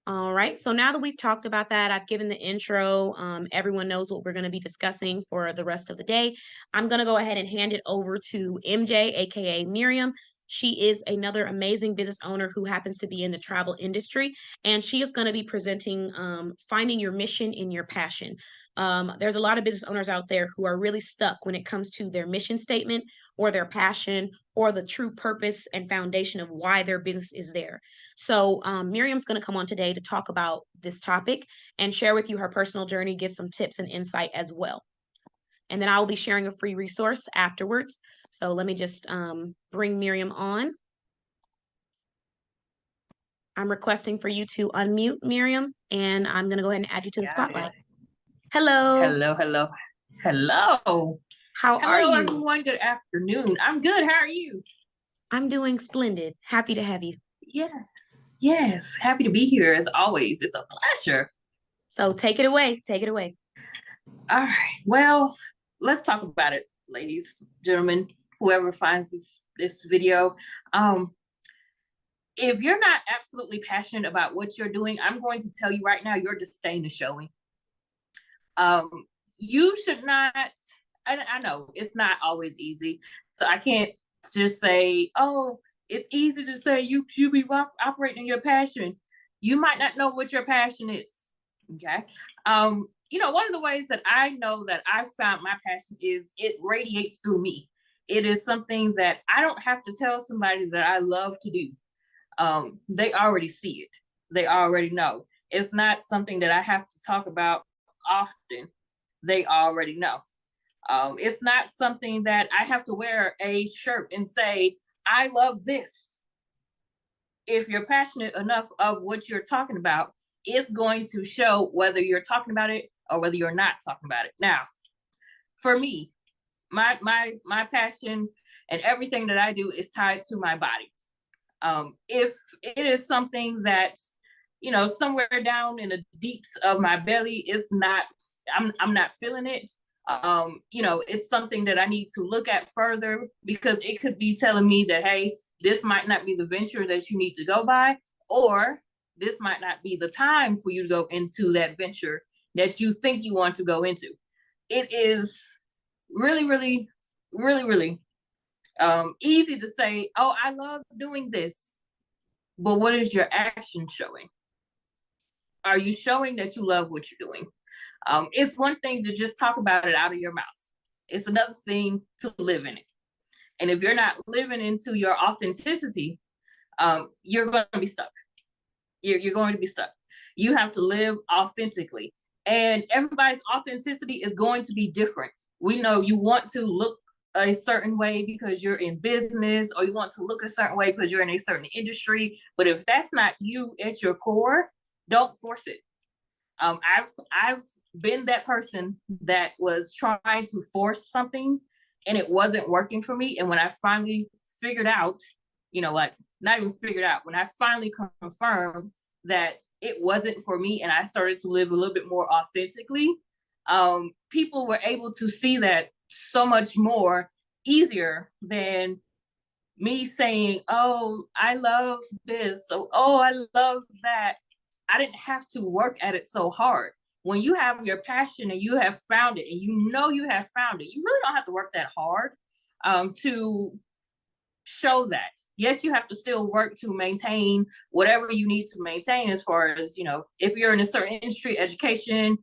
All right, so now that we've talked about that, I've given the intro. Everyone knows what we're going to be discussing for the rest of the day. I'm going to go ahead and hand it over to MJ, aka Miriam. She is another amazing business owner who happens to be in the travel industry, and she is going to be presenting finding your mission in your passion. There's a lot of business owners out there who are really stuck when it comes to their mission statement or their passion or the true purpose and foundation of why their business is there. So Miriam's going to come on today to talk about this topic and share with you her personal journey, give some tips and insight as well. And then I will be sharing a free resource afterwards. So let me just bring Miriam on. I'm requesting for you to unmute Miriam, and I'm going to go ahead and add you to the spotlight. Hello. Hello, hello, hello. How are you? Hello, everyone. Good afternoon. I'm good. How are you? I'm doing splendid. Happy to have you. Yes. Happy to be here as always. It's a pleasure. So take it away. Take it away. All right. Well, let's talk about it, ladies, gentlemen, whoever finds this video. If you're not absolutely passionate about what you're doing, I'm going to tell you right now, your disdain is showing. You should not, I know it's not always easy, so I can't just say, oh, it's easy to say you should be operating in your passion. You might not know what your passion is. Okay. One of the ways that I know that I found my passion is it radiates through me. It is something that I don't have to tell somebody that I love to do. They already see it. They already know. It's not something that I have to talk about often. They already know. It's not something that I have to wear a shirt and say, I love this. If you're passionate enough of what you're talking about, it's going to show whether you're talking about it or whether you're not talking about it. Now, for me, my passion and everything that I do is tied to my body. If it is something that, somewhere down in the deeps of my belly is not, I'm not feeling it. It's something that I need to look at further, because it could be telling me that, hey, this might not be the venture that you need to go by, or this might not be the time for you to go into that venture that you think you want to go into. It is really, really, really, really easy to say, oh, I love doing this. But what is your action showing? Are you showing that you love what you're doing? It's one thing to just talk about it out of your mouth. It's another thing to live in it. And if you're not living into your authenticity, you're going to be stuck. You're going to be stuck. You have to live authentically. And everybody's authenticity is going to be different. We know you want to look a certain way because you're in business, or you want to look a certain way because you're in a certain industry. But if that's not you at your core, don't force it. I've been that person that was trying to force something and it wasn't working for me. And when I finally figured out, not even figured out, when I finally confirmed that it wasn't for me and I started to live a little bit more authentically, people were able to see that so much more easier than me saying, oh, I love this. So, oh, I love that. I didn't have to work at it so hard. When you have your passion and you have found it, and you have found it, you really don't have to work that hard to show that. Yes, you have to still work to maintain whatever you need to maintain, as far as, if you're in a certain industry, education,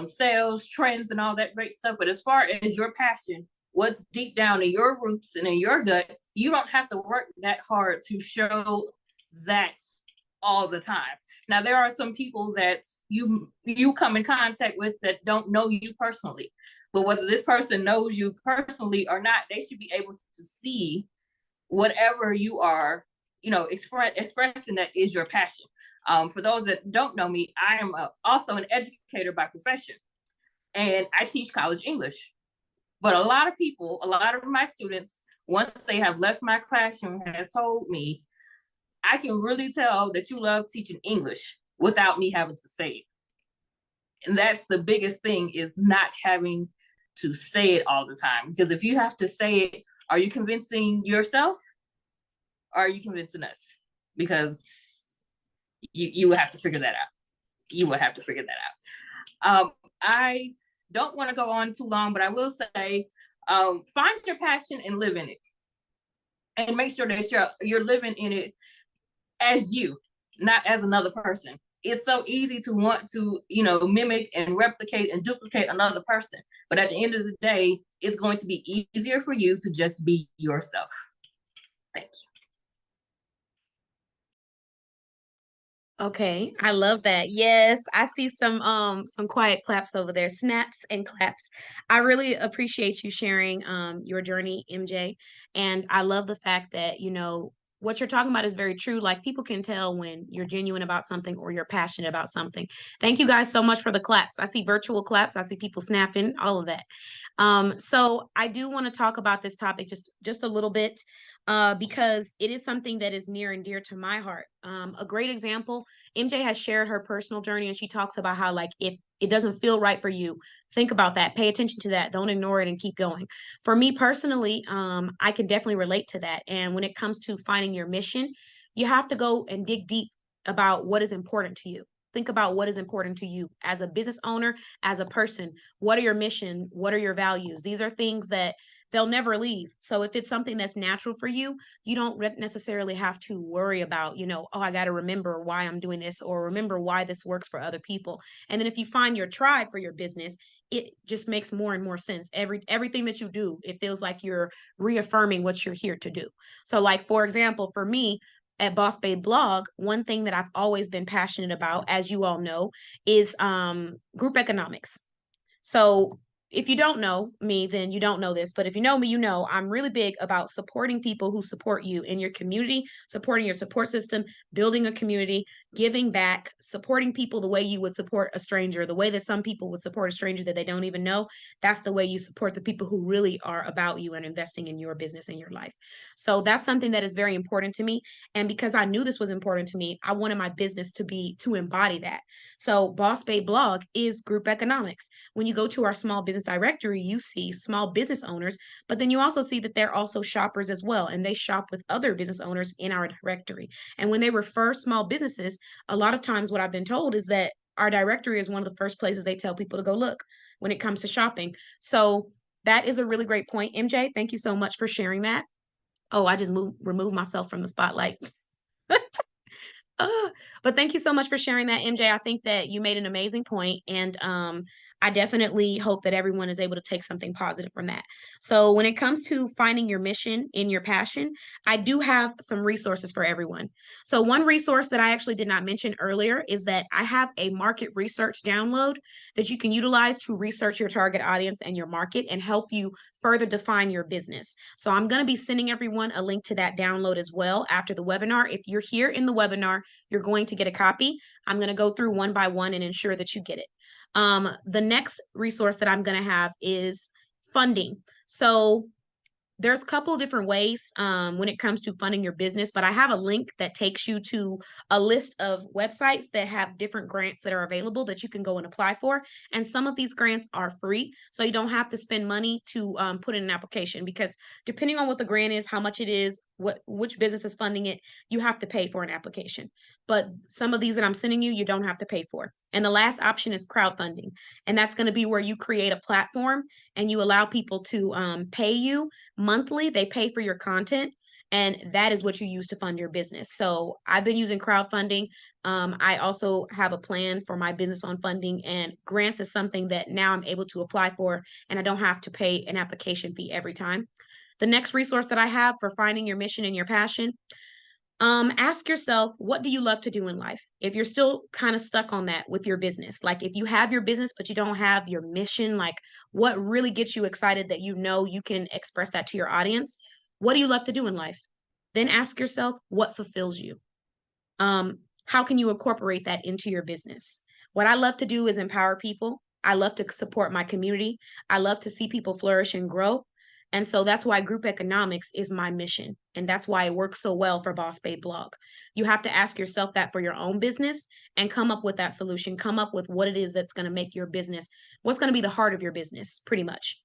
sales, trends, and all that great stuff. But as far as your passion, what's deep down in your roots and in your gut, you don't have to work that hard to show that all the time. Now, there are some people that you come in contact with that don't know you personally, but whether this person knows you personally or not, they should be able to see whatever you are, expressing that is your passion. For those that don't know me, I am also an educator by profession, and I teach college English. But a lot of my students, once they have left my classroom, has told me, I can really tell that you love teaching English without me having to say it. And that's the biggest thing, is not having to say it all the time. Because if you have to say it, are you convincing yourself or are you convincing us? Because You would have to figure that out. You would have to figure that out. I don't want to go on too long, but I will say, find your passion and live in it, and make sure that you're living in it as you, not as another person. It's so easy to want to, mimic and replicate and duplicate another person. But at the end of the day, it's going to be easier for you to just be yourself. Thank you. Okay, I love that. Yes, I see some quiet claps over there, snaps and claps. I really appreciate you sharing your journey, MJ. And I love the fact that, what you're talking about is very true. Like people can tell when you're genuine about something or you're passionate about something. Thank you guys so much for the claps. I see virtual claps, I see people snapping, all of that. So I do want to talk about this topic just a little bit because it is something that is near and dear to my heart. A great example, MJ has shared her personal journey, and she talks about how, like, if it doesn't feel right for you, think about that, pay attention to that, don't ignore it, and keep going. For me personally, I can definitely relate to that. And when it comes to finding your mission, you have to go and dig deep about what is important to you. Think about what is important to you as a business owner, as a person. What are your mission? What are your values? These are things that they'll never leave. So if it's something that's natural for you, you don't necessarily have to worry about, oh, I got to remember why I'm doing this or remember why this works for other people. And then if you find your tribe for your business, it just makes more and more sense. Everything that you do, it feels like you're reaffirming what you're here to do. So like, for example, for me, at Boss Babe Blog, one thing that I've always been passionate about, as you all know, is group economics. So if you don't know me, then you don't know this. But if you know me, you know I'm really big about supporting people who support you in your community, supporting your support system, building a community, giving back, supporting people the way you would support a stranger, the way that some people would support a stranger that they don't even know. That's the way you support the people who really are about you and investing in your business and your life. So that's something that is very important to me. And because I knew this was important to me, I wanted my business to embody that. So Boss Babe Blog is group economics. When you go to our small business directory, you see small business owners, but then you also see that they're also shoppers as well, and they shop with other business owners in our directory. And when they refer small businesses, a lot of times what I've been told is that our directory is one of the first places they tell people to go look when it comes to shopping. So that is a really great point, MJ. Thank you so much for sharing that. Oh, I just removed myself from the spotlight. Uh, but thank you so much for sharing that, MJ. I think that you made an amazing point, and I definitely hope that everyone is able to take something positive from that. So, when it comes to finding your mission in your passion, I do have some resources for everyone. So, one resource that I actually did not mention earlier is that I have a market research download that you can utilize to research your target audience and your market and help you further define your business. So I'm going to be sending everyone a link to that download as well after the webinar. If you're here in the webinar, you're going to get a copy. I'm going to go through one by one and ensure that you get it. The next resource that I'm going to have is funding. So there's a couple of different ways when it comes to funding your business, but I have a link that takes you to a list of websites that have different grants that are available that you can go and apply for. And some of these grants are free, so you don't have to spend money to put in an application, because depending on what the grant is, how much it is, which business is funding it, you have to pay for an application. But some of these that I'm sending you, you don't have to pay for. And the last option is crowdfunding. And that's going to be where you create a platform and you allow people to pay you monthly. They pay for your content, and that is what you use to fund your business. So I've been using crowdfunding. I also have a plan for my business on funding, and grants is something that now I'm able to apply for, and I don't have to pay an application fee every time. The next resource that I have for finding your mission and your passion, ask yourself, what do you love to do in life? If you're still kind of stuck on that with your business, like if you have your business but you don't have your mission, like what really gets you excited that you can express that to your audience? What do you love to do in life? Then ask yourself, what fulfills you? How can you incorporate that into your business? What I love to do is empower people. I love to support my community. I love to see people flourish and grow. And so that's why group economics is my mission. And that's why it works so well for Boss Babe Blog. You have to ask yourself that for your own business and come up with that solution. Come up with what it is that's going to make your business, what's going to be the heart of your business, pretty much.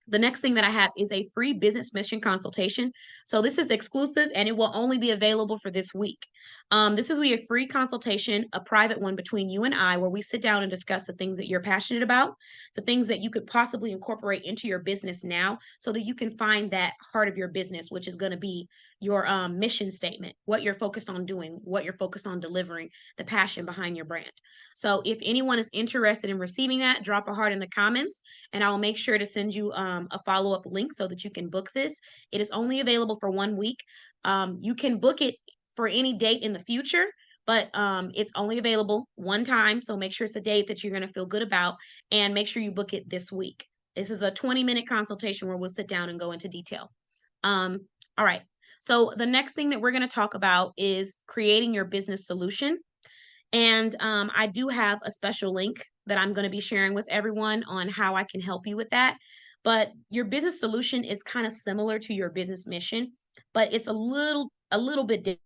The next thing that I have is a free business mission consultation. So this is exclusive and it will only be available for this week. This is a free consultation, a private one between you and I, where we sit down and discuss the things that you're passionate about, the things that you could possibly incorporate into your business now so that you can find that heart of your business, which is going to be your mission statement, what you're focused on doing, what you're focused on delivering, the passion behind your brand. So if anyone is interested in receiving that, drop a heart in the comments and I will make sure to send you a follow-up link so that you can book this. It is only available for 1 week. You can book it for any date in the future, but it's only available one time. So make sure it's a date that you're going to feel good about and make sure you book it this week. This is a 20-minute consultation where we'll sit down and go into detail. All right. So the next thing that we're going to talk about is creating your business solution. And I do have a special link that I'm going to be sharing with everyone on how I can help you with that. But your business solution is kind of similar to your business mission, but it's a little bit different.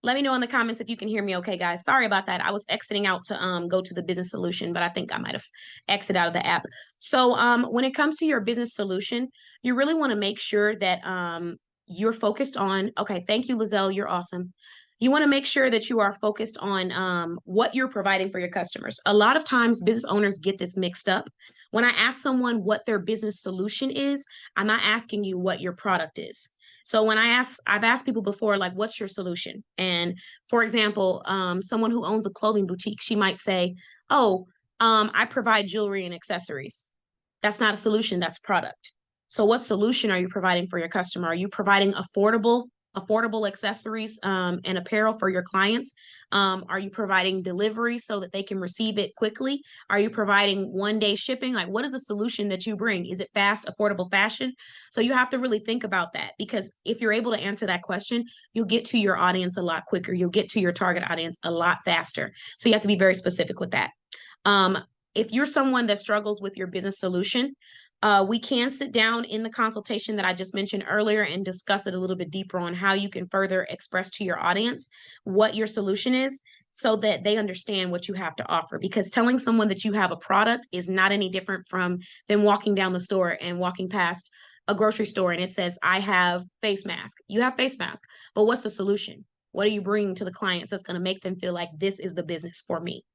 Let me know in the comments if you can hear me okay, guys. Sorry about that. I was exiting out to go to the business solution, but I think I might have exited out of the app. So when it comes to your business solution, you really want to make sure that you're focused on, okay, thank you, Lizelle, you're awesome. You want to make sure that you are focused on what you're providing for your customers. A lot of times business owners get this mixed up. When I ask someone what their business solution is, I'm not asking you what your product is. So when I've asked people before, like, what's your solution? And for example, someone who owns a clothing boutique, she might say, oh, I provide jewelry and accessories. That's not a solution, that's a product. So what solution are you providing for your customer? Are you providing affordable accessories and apparel for your clients? Are you providing delivery so that they can receive it quickly? Are you providing 1-day shipping? Like, what is the solution that you bring? Is it fast, affordable fashion? So you have to really think about that, because if you're able to answer that question, you'll get to your audience a lot quicker. You'll get to your target audience a lot faster. So you have to be very specific with that. Um, if you're someone that struggles with your business solution, we can sit down in the consultation that I just mentioned earlier and discuss it a little bit deeper on how you can further express to your audience what your solution is so that they understand what you have to offer. Because telling someone that you have a product is not any different from them walking down the store and walking past a grocery store and it says, I have face mask. You have face mask, but what's the solution? What are you bringing to the clients that's going to make them feel like this is the business for me?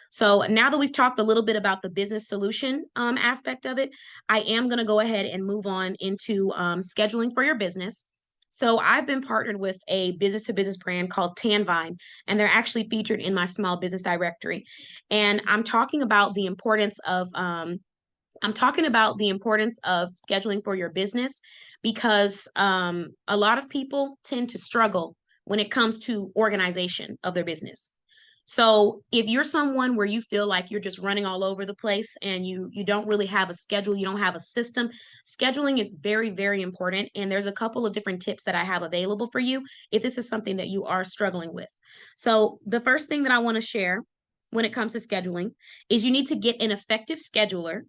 So now that we've talked a little bit about the business solution aspect of it, I am going to go ahead and move on into scheduling for your business. So I've been partnered with a business-to-business brand called Tanvine, and they're actually featured in my small business directory. And I'm talking about the importance of scheduling for your business because a lot of people tend to struggle when it comes to organization of their business. So if you're someone where you feel like you're just running all over the place and you don't really have a schedule, you don't have a system, scheduling is very, very important. And there's a couple of different tips that I have available for you if this is something that you are struggling with. So the first thing that I want to share when it comes to scheduling is you need to get an effective scheduler.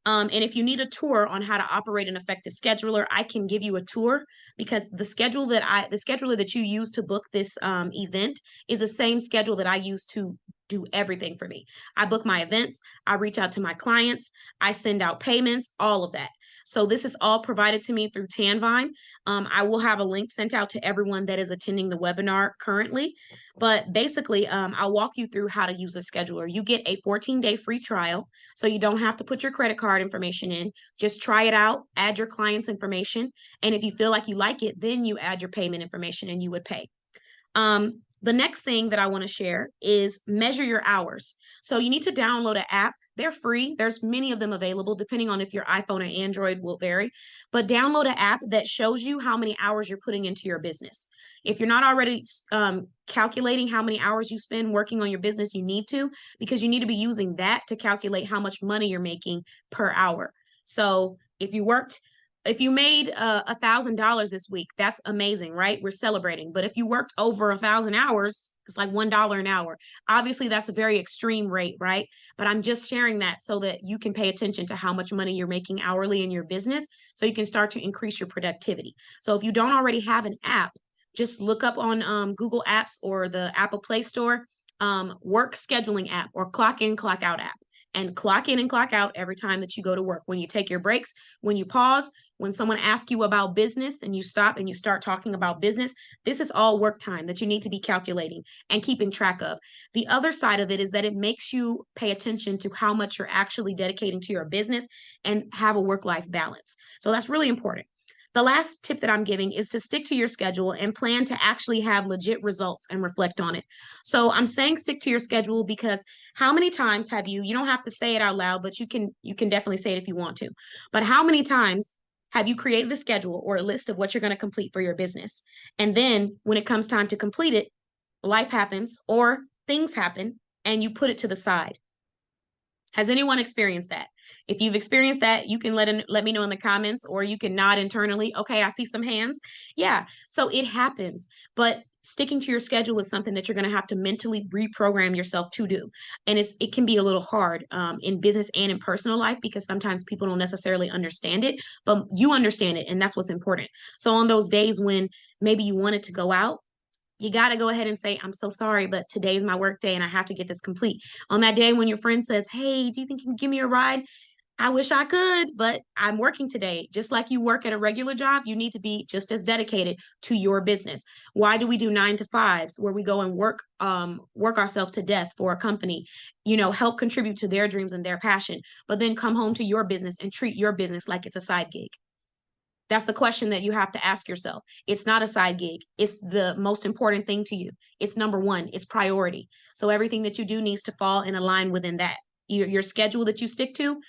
And if you need a tour on how to operate an effective scheduler, I can give you a tour because the scheduler that you use to book this event is the same schedule that I use to do everything for me. I book my events, I reach out to my clients, I send out payments, all of that. So this is all provided to me through Tanvine. I will have a link sent out to everyone that is attending the webinar currently. But basically, I'll walk you through how to use a scheduler. You get a 14-day free trial, so you don't have to put your credit card information in. Just try it out, add your client's information, and if you feel like you like it, then you add your payment information and you would pay. The next thing that I want to share is measure your hours. So you need to download an app. They're free. There's many of them available, depending on if your iPhone or Android will vary. But download an app that shows you how many hours you're putting into your business. If you're not already calculating how many hours you spend working on your business, you need to, because you need to be using that to calculate how much money you're making per hour. So if you made $1,000 this week, that's amazing, right? We're celebrating. But if you worked over 1,000 hours, it's like $1 an hour. Obviously, that's a very extreme rate, right? But I'm just sharing that so that you can pay attention to how much money you're making hourly in your business so you can start to increase your productivity. So if you don't already have an app, just look up on Google Apps or the Apple Play Store, work scheduling app or clock in, clock out app. And clock in and clock out every time that you go to work. When you take your breaks, when you pause, when someone asks you about business and you stop and you start talking about business, this is all work time that you need to be calculating and keeping track of. The other side of it is that it makes you pay attention to how much you're actually dedicating to your business and have a work-life balance. So that's really important. The last tip that I'm giving is to stick to your schedule and plan to actually have legit results and reflect on it. So I'm saying stick to your schedule because how many times have you don't have to say it out loud, but you can definitely say it if you want to. But how many times have you created a schedule or a list of what you're going to complete for your business? And then when it comes time to complete it, life happens or things happen and you put it to the side. Has anyone experienced that? If you've experienced that, you can let me know in the comments, or you can nod internally. Okay, I see some hands. Yeah, so it happens, but sticking to your schedule is something that you're going to have to mentally reprogram yourself to do, and it can be a little hard in business and in personal life because sometimes people don't necessarily understand it, but you understand it, and that's what's important. So on those days when maybe you wanted to go out, you got to go ahead and say, I'm so sorry, but today's my work day and I have to get this complete. On that day when your friend says, hey, do you think you can give me a ride? I wish I could, but I'm working today. Just like you work at a regular job, you need to be just as dedicated to your business. Why do we do 9 to 5s where we go and work ourselves to death for a company, help contribute to their dreams and their passion, but then come home to your business and treat your business like it's a side gig? That's the question that you have to ask yourself. It's not a side gig. It's the most important thing to you. It's number one. It's priority. So everything that you do needs to fall in line within that. Your schedule that you stick to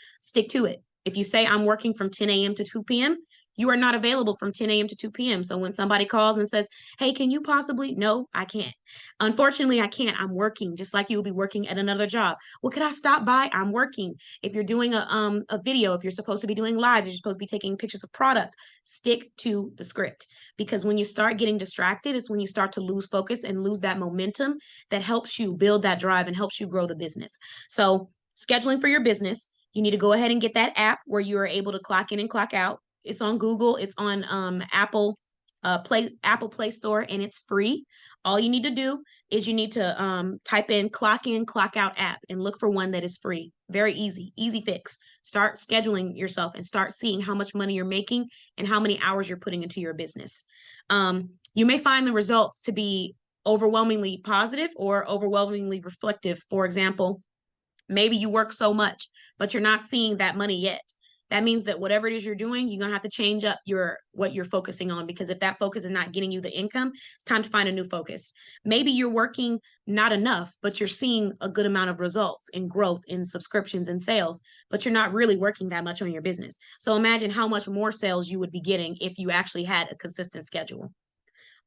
it. If you say I'm working from 10 a.m. to 2 p.m., you are not available from 10 a.m. to 2 p.m. So when somebody calls and says, hey, can you possibly? No, I can't. Unfortunately, I can't. I'm working just like you'll be working at another job. Well, could I stop by? I'm working. If you're doing a video, if you're supposed to be doing lives, you're supposed to be taking pictures of product, stick to the script. Because when you start getting distracted, it's when you start to lose focus and lose that momentum that helps you build that drive and helps you grow the business. So scheduling for your business, you need to go ahead and get that app where you are able to clock in and clock out. It's on Google, it's on Apple Play Store, and it's free. All you need to do is you need to type in, clock out app and look for one that is free. Very easy fix. Start scheduling yourself and start seeing how much money you're making and how many hours you're putting into your business. You may find the results to be overwhelmingly positive or overwhelmingly reflective. For example, maybe you work so much, but you're not seeing that money yet. That means that whatever it is you're doing, you're gonna have to change up what you're focusing on, because if that focus is not getting you the income, it's time to find a new focus. Maybe you're working not enough, but you're seeing a good amount of results in growth in subscriptions and sales, but you're not really working that much on your business. So imagine how much more sales you would be getting if you actually had a consistent schedule.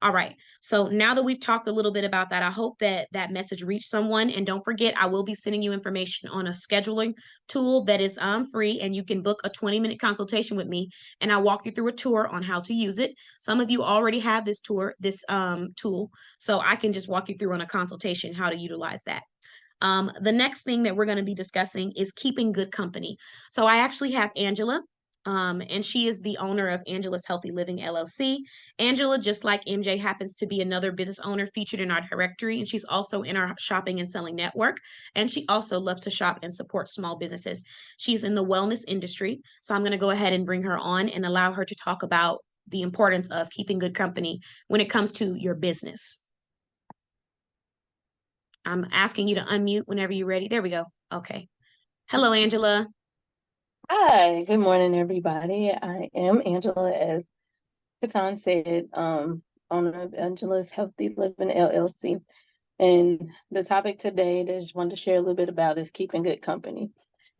All right. So now that we've talked a little bit about that, I hope that that message reached someone. And don't forget, I will be sending you information on a scheduling tool that is free, and you can book a 20-minute consultation with me, and I'll walk you through a tour on how to use it. Some of you already have this tool, so I can just walk you through on a consultation how to utilize that. The next thing that we're going to be discussing is keeping good company. So I actually have Angela, and she is the owner of Angela's Healthy Living LLC. Angela, just like MJ, happens to be another business owner featured in our directory, and she's also in our shopping and selling network. And she also loves to shop and support small businesses. She's in the wellness industry, so I'm going to go ahead and bring her on and allow her to talk about the importance of keeping good company when it comes to your business. I'm asking you to unmute whenever you're ready. There we go. Okay. Hello, Angela. Hi, good morning, everybody. I am Angela, as Katan said, owner of Angela's Healthy Living LLC. And the topic today that I just wanted to share a little bit about is keeping good company.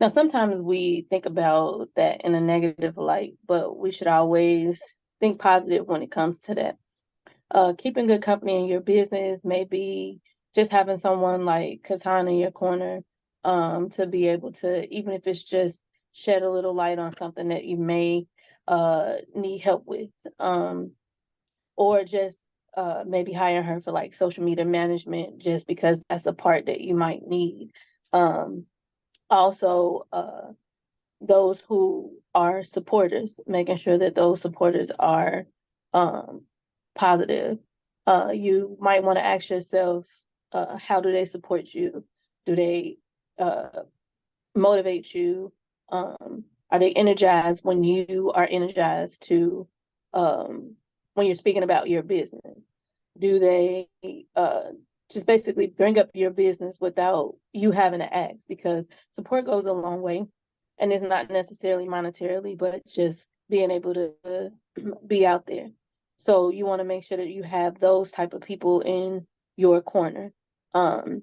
Now, sometimes we think about that in a negative light, but we should always think positive when it comes to that. Keeping good company in your business may be just having someone like Katan in your corner, to be able to, even if it's just shed a little light on something that you may need help with, or just maybe hire her for like social media management, just because that's a part that you might need. Also, those who are supporters, making sure that those supporters are positive. You might want to ask yourself, how do they support you? Do they motivate you? Are they energized when you are energized to when you're speaking about your business? Do they just basically bring up your business without you having to ask? Because support goes a long way, and it's not necessarily monetarily, but just being able to be out there. So you want to make sure that you have those type of people in your corner. And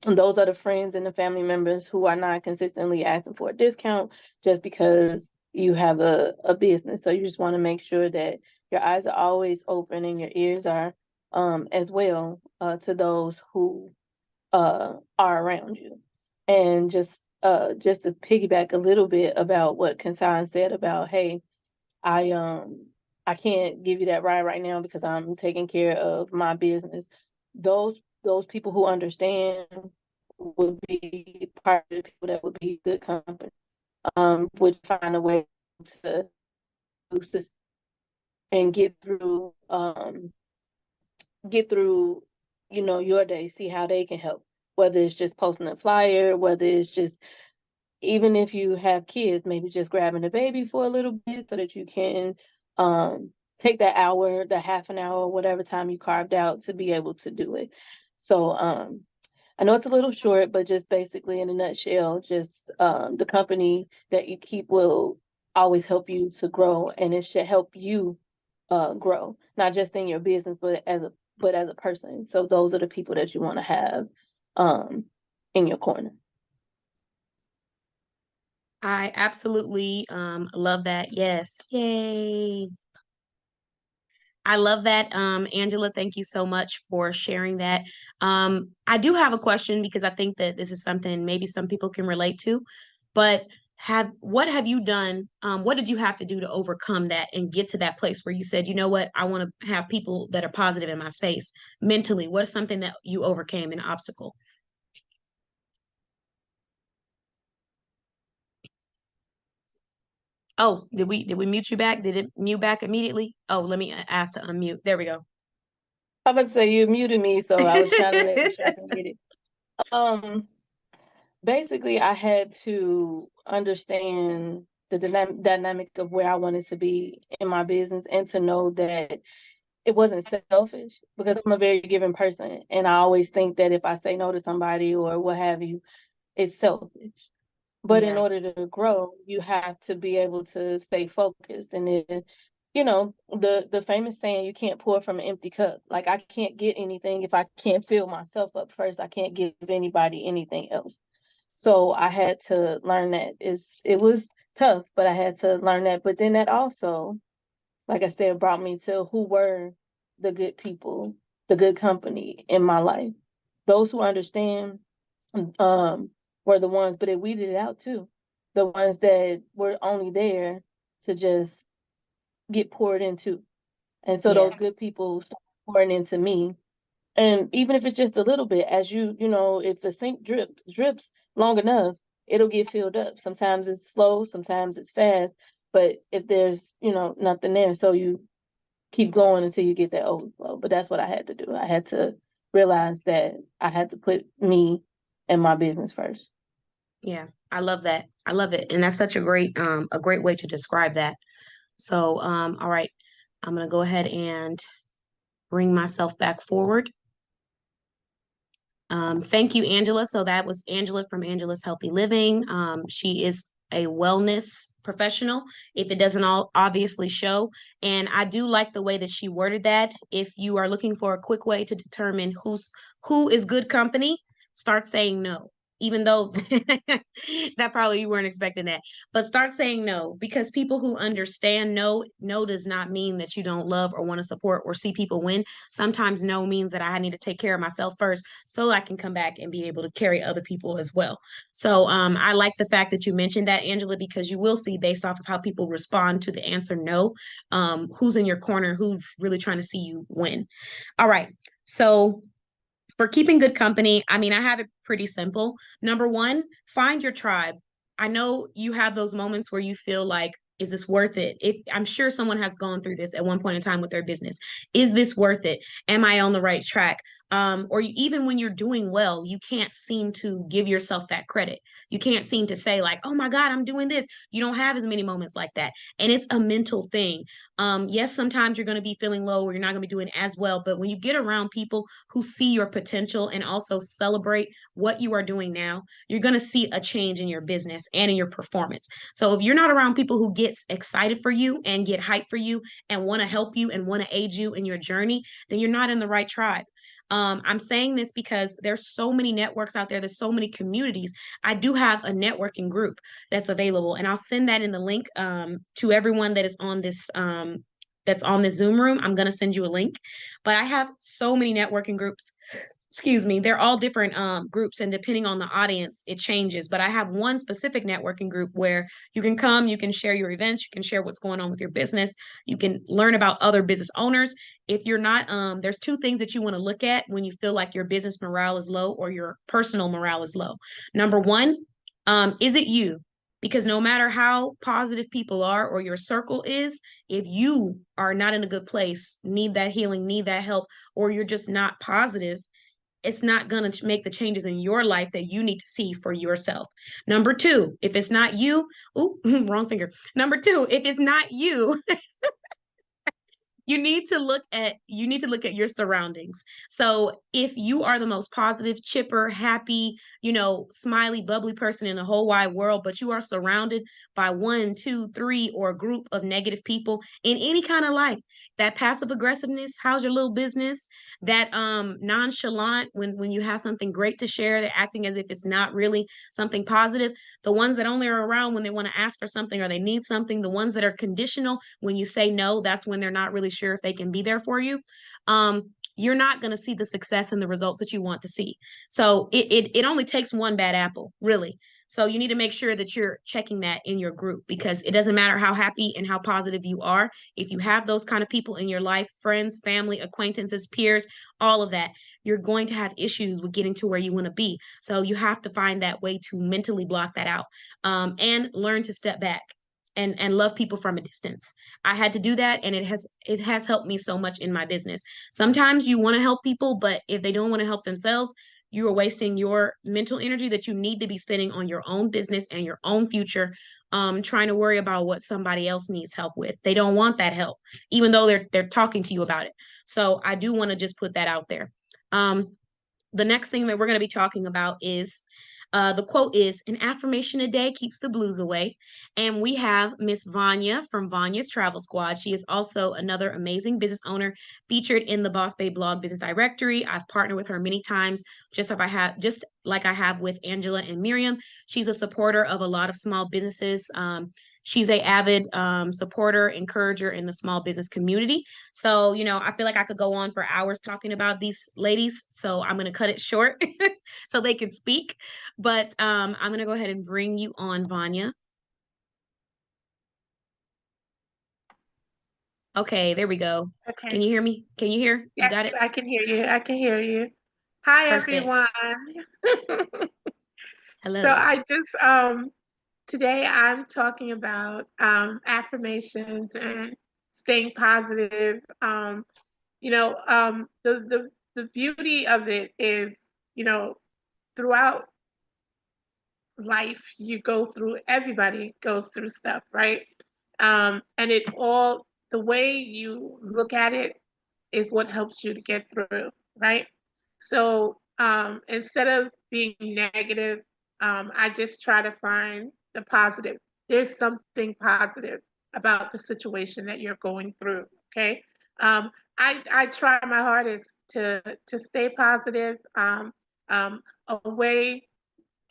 those are the friends and the family members who are not consistently asking for a discount just because you have a business. So you just want to make sure that your eyes are always open and your ears are as well to those who are around you. And just to piggyback a little bit about what Kansan said about, hey, I um I can't give you that ride right now because I'm taking care of my business. Those people who understand would be part of the people that would be good company. Would find a way to sus- and get through, your day, see how they can help. Whether it's just posting a flyer, whether it's just even if you have kids, maybe just grabbing the baby for a little bit so that you can take that hour, the half an hour, whatever time you carved out to be able to do it. So I know it's a little short, but just basically in a nutshell, just the company that you keep will always help you to grow, and it should help you grow, not just in your business, but as a person. So those are the people that you want to have um, in your corner. I absolutely love that. Yes. Yay. I love that. Angela, thank you so much for sharing that. I do have a question because I think that this is something maybe some people can relate to, but what have you done? What did you have to do to overcome that and get to that place where you said, you know what, I want to have people that are positive in my space mentally? What is something that you overcame, an obstacle? Oh, did we mute you back? Did it mute back immediately? Oh, let me ask to unmute. There we go. I was about to say you muted me, so I was trying to make sure I can get it. Um, Basically, I had to understand the dynamic of where I wanted to be in my business and to know that it wasn't selfish because I'm a very giving person. And I always think that if I say no to somebody or what have you, it's selfish. But in Yeah. order to grow, you have to be able to stay focused. And then, the famous saying, you can't pour from an empty cup. Like I can't get anything if I can't fill myself up first. I can't give anybody anything else. So I had to learn that. It was tough, but I had to learn that. But then that also, like I said, brought me to who were the good people, the good company in my life. Those who understand um were the ones, but it weeded it out too. The ones that were only there to just get poured into. And so Yeah. those good people started pouring into me. And even if it's just a little bit, as if the sink drips long enough, it'll get filled up. Sometimes it's slow, sometimes it's fast. But if there's, nothing there, so you keep going until you get that overflow. But that's what I had to do. I had to realize that I had to put me and my business first. Yeah. I love that. I love it. And that's such a great way to describe that. So, all right. I'm gonna go ahead and bring myself back forward. Thank you, Angela. So that was Angela from Angela's Healthy Living. She is a wellness professional, if it doesn't all obviously show. And I do like the way that she worded that. If you are looking for a quick way to determine who is good company, start saying no. Even though that probably you weren't expecting that, but start saying no, because people who understand no does not mean that you don't love or want to support or see people win. Sometimes no means that I need to take care of myself first so I can come back and be able to carry other people as well. So I like the fact that you mentioned that, Angela, because you will see based off of how people respond to the answer no, who's in your corner, who's really trying to see you win. All right. So for keeping good company, I mean, I have it pretty simple. Number one, find your tribe. I know you have those moments where you feel like, is this worth it? I'm sure someone has gone through this at one point in time with their business. Is this worth it? Am I on the right track? or even when you're doing well, you can't seem to give yourself that credit. You can't seem to say like, oh my God, I'm doing this. You don't have as many moments like that. And it's a mental thing. Yes, sometimes you're going to be feeling low or you're not going to be doing as well. But when you get around people who see your potential and also celebrate what you are doing now, you're going to see a change in your business and in your performance. So if you're not around people who get excited for you and get hyped for you and want to help you and want to aid you in your journey, then you're not in the right tribe. I'm saying this because there's so many networks out there. There's so many communities. I do have a networking group that's available, and I'll send that in the link to everyone that is on this that's on this Zoom room. I'm gonna send you a link, but I have so many networking groups. Excuse me, they're all different groups, and depending on the audience it changes, but I have one specific networking group where you can come, you can share your events, you can share what's going on with your business, you can learn about other business owners. If you're not there's two things that you want to look at when you feel like your business morale is low or your personal morale is low. Number one, is it you? Because no matter how positive people are or your circle is, if you are not in a good place, need that healing, need that help, or you're just not positive, it's not going to make the changes in your life that you need to see for yourself. Number two, if it's not you, oh, wrong finger. Number two, if it's not you, you need to look at your surroundings. So if you are the most positive, chipper, happy, smiley, bubbly person in the whole wide world, but you are surrounded by one, two, three, or a group of negative people in any kind of life, that passive aggressiveness, how's your little business, that nonchalant when you have something great to share, they're acting as if it's not really something positive, the ones that only are around when they want to ask for something or they need something, the ones that are conditional when you say no, that's when they're not really sure if they can be there for you. You're not going to see the success and the results that you want to see. So it only takes one bad apple, really. So you need to make sure that you're checking that in your group, because it doesn't matter how happy and how positive you are. If you have those kind of people in your life, friends, family, acquaintances, peers, all of that, you're going to have issues with getting to where you want to be. So you have to find that way to mentally block that out, and learn to step back and love people from a distance. I had to do that, and it has helped me so much in my business. Sometimes you want to help people, but if they don't want to help themselves, you are wasting your mental energy that you need to be spending on your own business and your own future, trying to worry about what somebody else needs help with. They don't want that help, even though they're talking to you about it. So I do want to just put that out there. The next thing that we're going to be talking about is the quote is, an affirmation a day keeps the blues away. And we have Miss Vania from Vania's Travel Squad. She is also another amazing business owner featured in the Boss Babe blog business directory. I've partnered with her many times, just like I have with Angela and Miriam. She's a supporter of a lot of small businesses. She's a avid supporter, encourager in the small business community. So, I feel like I could go on for hours talking about these ladies. So I'm going to cut it short so they can speak. But I'm going to go ahead and bring you on, Vania. Okay, there we go. Okay. Can you hear me? Can you hear? You got Yes, it? I can hear you. I can hear you. Hi, Perfect. everyone. So Hello. I just today I'm talking about affirmations and staying positive. The beauty of it is, throughout life you go through, everybody goes through stuff, right? And the way you look at it is what helps you to get through, right? So instead of being negative, I just try to find the positive. There's something positive about the situation that you're going through. Okay. I try my hardest to stay positive. A way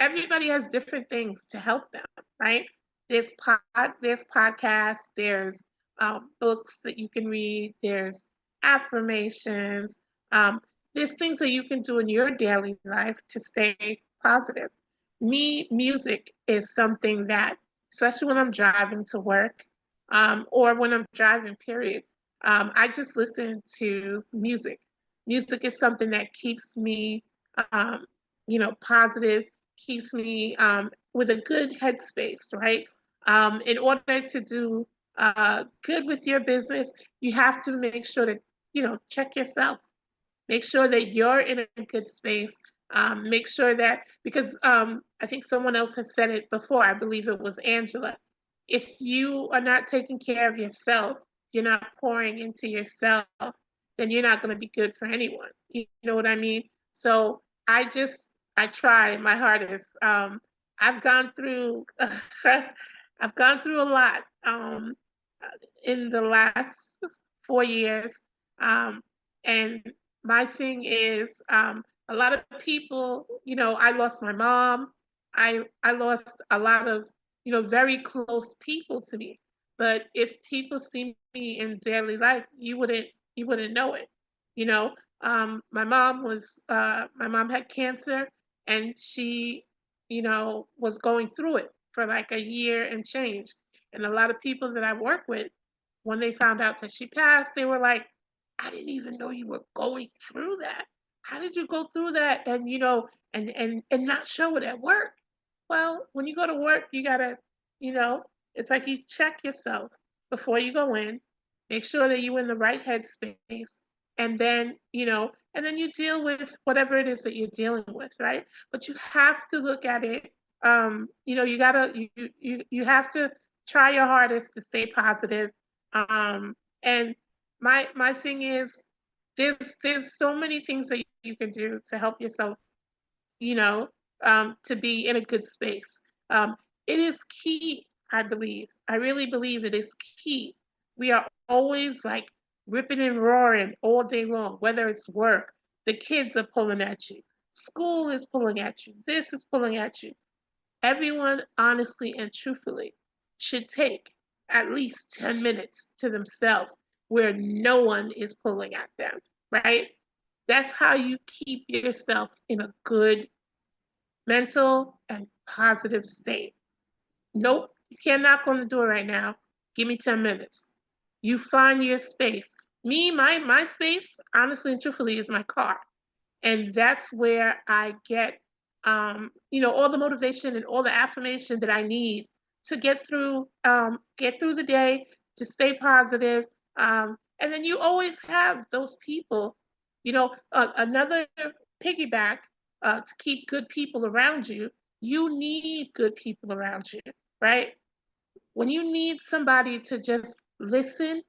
Everybody has different things to help them, right? There's podcasts, there's books that you can read, there's affirmations, there's things that you can do in your daily life to stay positive. Music is something that, especially when I'm driving to work, or when I'm driving, period, I just listen to music. Music is something that keeps me, um, positive, keeps me with a good headspace, right? In order to do good with your business, you have to make sure that, check yourself. Make sure that you're in a good space. Make sure that, because I think someone else has said it before, I believe it was Angela. If you are not taking care of yourself, you're not pouring into yourself, then you're not going to be good for anyone. You know what I mean? So I try my hardest. I've gone through, I've gone through a lot in the last 4 years. And my thing is, a lot of people, I lost my mom. I lost a lot of, very close people to me. But if people see me in daily life, you wouldn't know it. You know, my mom had cancer, and she, was going through it for like a year and change. And a lot of people that I work with, when they found out that she passed, they were like, I didn't even know you were going through that. How did you go through that? And and not show it at work. Well, when you go to work, you gotta, you know, it's like you check yourself before you go in, make sure that you're in the right headspace, and then you deal with whatever it is that you're dealing with, right? But you have to look at it. You have to try your hardest to stay positive. And my thing is, there's so many things that you can do to help yourself, you know, to be in a good space. It is key, I believe. I really believe it is key. We are always like ripping and roaring all day long, whether it's work, the kids are pulling at you, school is pulling at you, this is pulling at you. Everyone, honestly and truthfully, should take at least 10 minutes to themselves where no one is pulling at them, right? That's how you keep yourself in a good mental and positive state. Nope, you can't knock on the door right now. Give me 10 minutes. You find your space. Me, my space, honestly and truthfully, is my car. And that's where I get all the motivation and all the affirmation that I need to get through the day, to stay positive. And then you always have those people, another piggyback, to keep good people around you. You need good people around you, right? When you need somebody to just listen,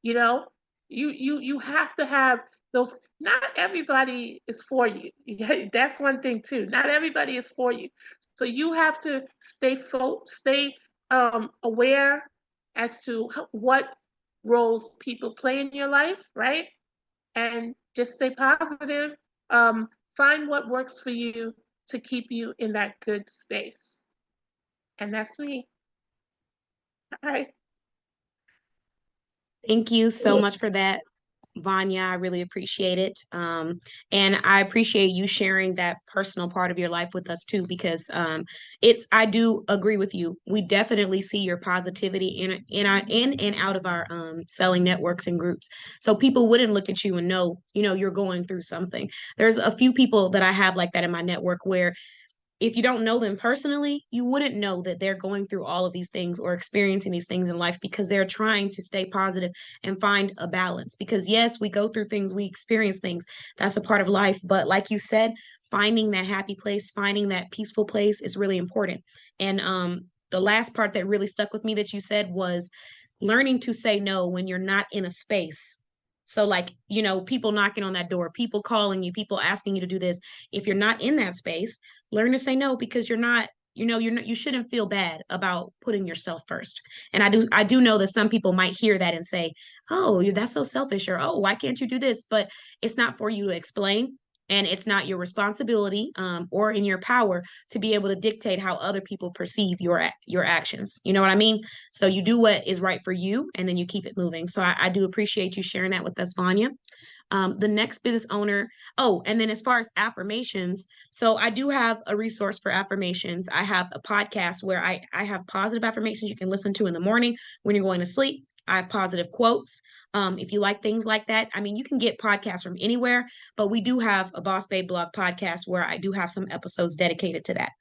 you know, you have to have those. Not everybody is for you. That's one thing too. Not everybody is for you. So you have to stay aware as to what roles people play in your life, right? And just stay positive. Find what works for you to keep you in that good space. And that's me. All right. Thank you so much for that, Vanya. I really appreciate it. And I appreciate you sharing that personal part of your life with us too, because I do agree with you. We definitely see your positivity in and out of our selling networks and groups. So people wouldn't look at you and know, you're going through something. There's a few people that I have like that in my network where if you don't know them personally, you wouldn't know that they're going through all of these things or experiencing these things in life because they're trying to stay positive and find a balance. Because, yes, we go through things, we experience things. That's a part of life. But, like you said, finding that happy place, finding that peaceful place is really important. And the last part that really stuck with me that you said was learning to say no when you're not in a space. So, like, people knocking on that door, people calling you, people asking you to do this. If you're not in that space, learn to say no because you shouldn't feel bad about putting yourself first. And I do know that some people might hear that and say, oh, that's so selfish, or oh, why can't you do this? But it's not for you to explain, and it's not your responsibility or in your power to be able to dictate how other people perceive your actions. You know what I mean? So you do what is right for you, and then you keep it moving. So I do appreciate you sharing that with us, Vanya. The next business owner. Oh, and then as far as affirmations, so I do have a resource for affirmations. I have a podcast where I have positive affirmations you can listen to in the morning when you're going to sleep. I have positive quotes. If you like things like that, I mean, you can get podcasts from anywhere, but we do have a Boss Babe blog podcast where I do have some episodes dedicated to that.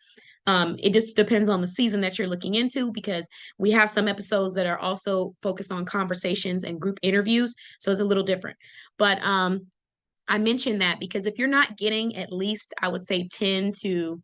It just depends on the season that you're looking into because we have some episodes that are also focused on conversations and group interviews. So it's a little different. But I mention that because if you're not getting at least, I would say 10 to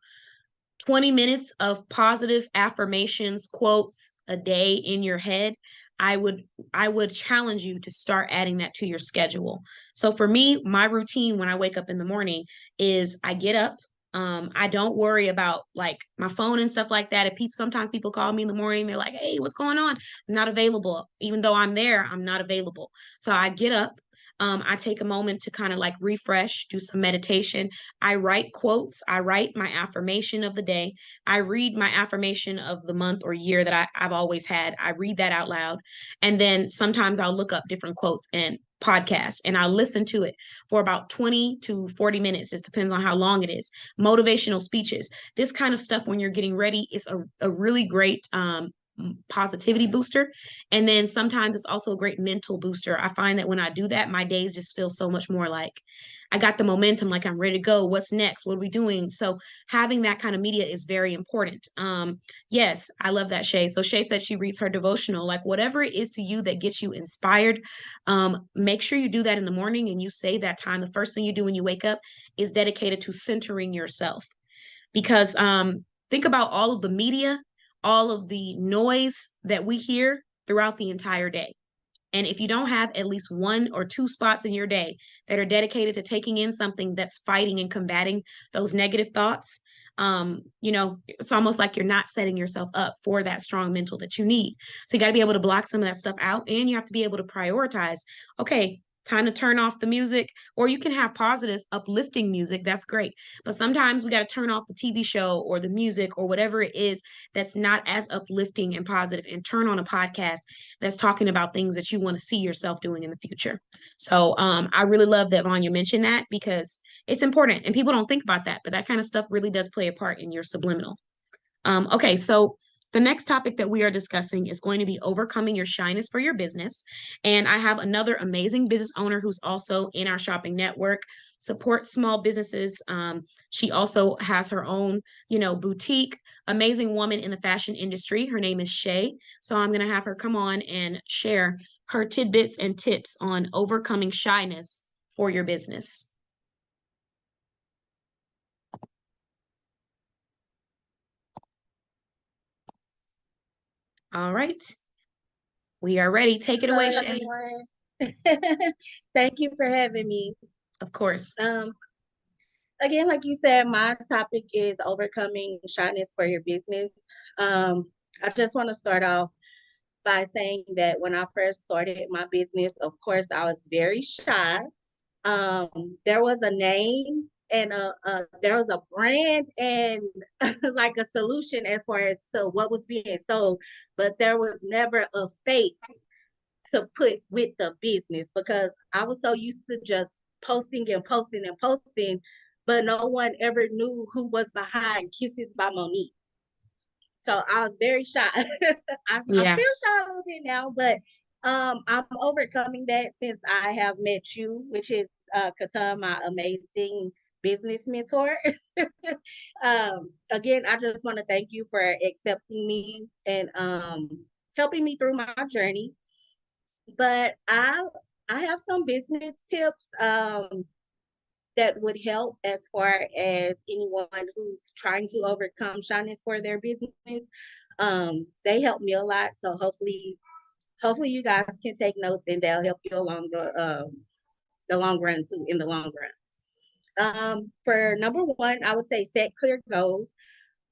20 minutes of positive affirmations, quotes a day in your head, I would I would challenge you to start adding that to your schedule. So for me, my routine when I wake up in the morning is I get up. I don't worry about like my phone and stuff like that. If people sometimes people call me in the morning, they're like, "Hey, what's going on?" I'm not available. Even though I'm there, I'm not available. So I get up. I take a moment to kind of like refresh, do some meditation. I write quotes. I write my affirmation of the day. I read my affirmation of the month or year that I've always had. I read that out loud. And then sometimes I'll look up different quotes and podcasts and I'll listen to it for about 20 to 40 minutes. It depends on how long it is. Motivational speeches. This kind of stuff when you're getting ready is a really great positivity booster. And then sometimes it's also a great mental booster. I find that when I do that, my days just feel so much more like I got the momentum, like I'm ready to go. What's next? What are we doing? So having that kind of media is very important. Yes, I love that, Shay. So Shay said she reads her devotional, like whatever it is to you that gets you inspired. Make sure you do that in the morning and you save that time. The first thing you do when you wake up is dedicated to centering yourself because think about all of the media, all of the noise that we hear throughout the entire day. And if you don't have at least one or two spots in your day that are dedicated to taking in something that's fighting and combating those negative thoughts, it's almost like you're not setting yourself up for that strong mental that you need. So you got to be able to block some of that stuff out and you have to be able to prioritize. Okay, time to turn off the music, or you can have positive, uplifting music. That's great. But sometimes we got to turn off the TV show or the music or whatever it is that's not as uplifting and positive and turn on a podcast that's talking about things that you want to see yourself doing in the future. So I really love that Vanya mentioned that because it's important and people don't think about that, but that kind of stuff really does play a part in your subliminal. Okay, so the next topic that we are discussing is going to be overcoming your shyness for your business. And I have another amazing business owner who's also in our shopping network, supports small businesses. She also has her own, boutique, amazing woman in the fashion industry. Her name is Shay. So I'm going to have her come on and share her tidbits and tips on overcoming shyness for your business. All right. We are ready. Take it away, Shay. Thank you for having me. Of course. Again, like you said, my topic is overcoming shyness for your business. I just want to start off by saying that when I first started my business, of course, I was very shy. There was a name and there was a brand and like a solution as far as to what was being sold, but there was never a face to put with the business because I was so used to just posting and posting and posting, but no one ever knew who was behind Kisses by Monique. So I was very shy. I'm still shy a little bit now, but I'm overcoming that since I have met you, which is Katan, my amazing business mentor. Again, I just want to thank you for accepting me and helping me through my journey. But I have some business tips that would help as far as anyone who's trying to overcome shyness for their business. They help me a lot, so hopefully you guys can take notes and they'll help you along the long run too. In the long run, for number one, I would say set clear goals.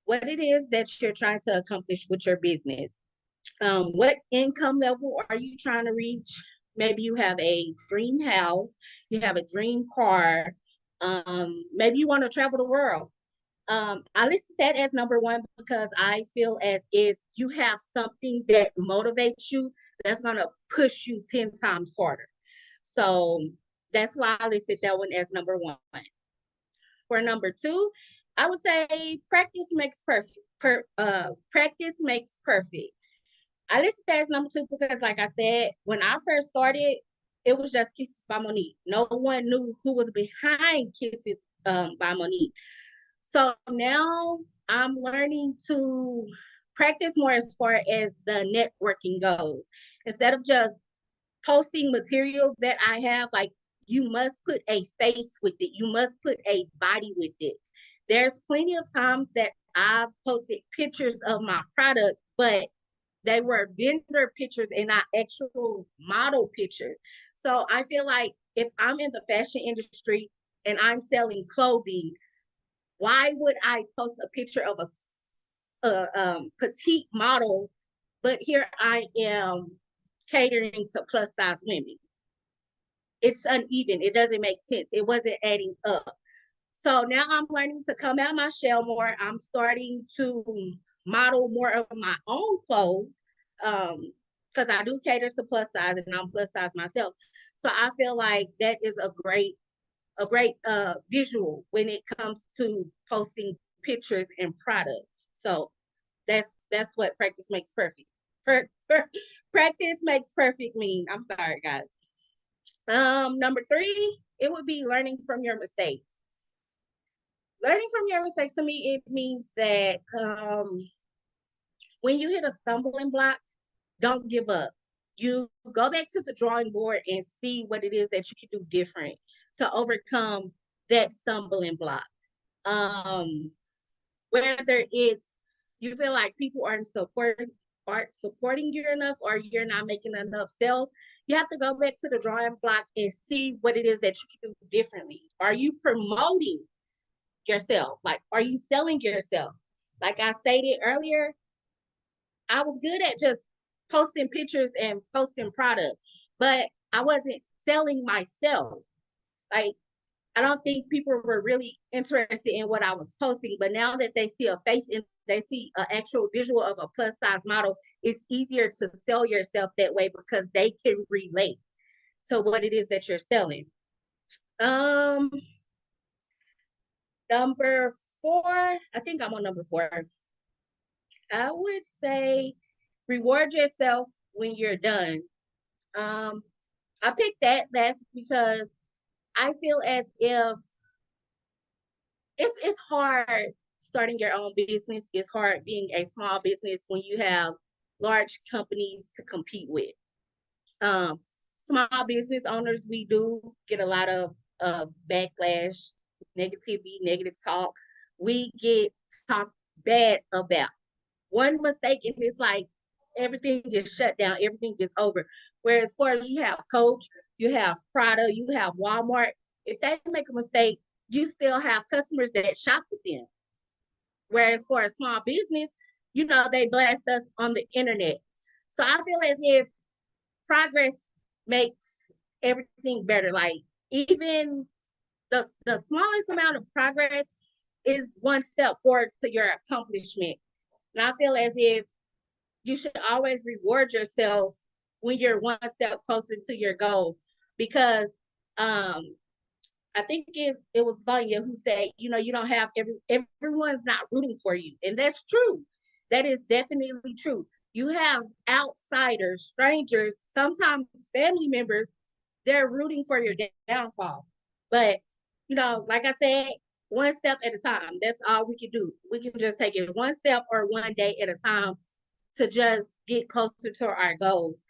What it is that you're trying to accomplish with your business. What income level are you trying to reach? Maybe you have a dream house, you have a dream car, maybe you want to travel the world. I listed that as number one because I feel as if you have something that motivates you, that's going to push you 10 times harder. So that's why I listed that one as number one. For number two, I would say practice makes perfect. Practice makes perfect. I listed that as number two because, like I said, when I first started, it was just Kisses by Monique. No one knew who was behind Kisses by Monique. So now I'm learning to practice more as far as the networking goes. Instead of just posting material that I have, like you must put a face with it. You must put a body with it. There's plenty of times that I've posted pictures of my product, but they were vendor pictures and not actual model pictures. So I feel like if I'm in the fashion industry and I'm selling clothing, why would I post a picture of a petite model, but here I am catering to plus size women? It's uneven. It doesn't make sense. It wasn't adding up. So now I'm learning to come out my shell more. I'm starting to model more of my own clothes, because I do cater to plus size and I'm plus size myself. So I feel like that is a great visual when it comes to posting pictures and products. So that's what practice makes perfect. Practice makes perfect mean. I'm sorry, guys. Number three, it would be learning from your mistakes. Learning from your mistakes, to me, it means that when you hit a stumbling block, don't give up. You go back to the drawing board and see what it is that you can do different to overcome that stumbling block. Um, Whether it's you feel like people aren't supporting you enough, or you're not making enough sales, you have to go back to the drawing block and see what it is that you can do differently. Are you promoting yourself? Like, are you selling yourself? Like I stated earlier, I was good at just posting pictures and posting products, but I wasn't selling myself. Like, I don't think people were really interested in what I was posting, but now that they see a face and they see an actual visual of a plus size model, it's easier to sell yourself that way because they can relate to what it is that you're selling. Um, Number four, I think I'm on number four. I would say reward yourself when you're done. Um, I picked that. That's because I feel as if it's hard starting your own business. It's hard being a small business when you have large companies to compete with. Um, Small business owners, we do get a lot of backlash, negativity, negative talk. We get talked bad about. One mistake and it's like everything gets shut down, everything gets over. Whereas as far as you have Coach, you have Prada, you have Walmart, if they make a mistake, you still have customers that shop with them. Whereas for a small business, they blast us on the internet. So I feel as if progress makes everything better. Like, even the smallest amount of progress is one step forward to your accomplishment. And I feel as if you should always reward yourself when you're one step closer to your goal. Because I think it was Vania who said, you don't have everyone's not rooting for you. And that's true. That is definitely true. You have outsiders, strangers, sometimes family members, they're rooting for your downfall. But, like I said, one step at a time. That's all we can do. We can just take it one step or one day at a time to just get closer to our goals.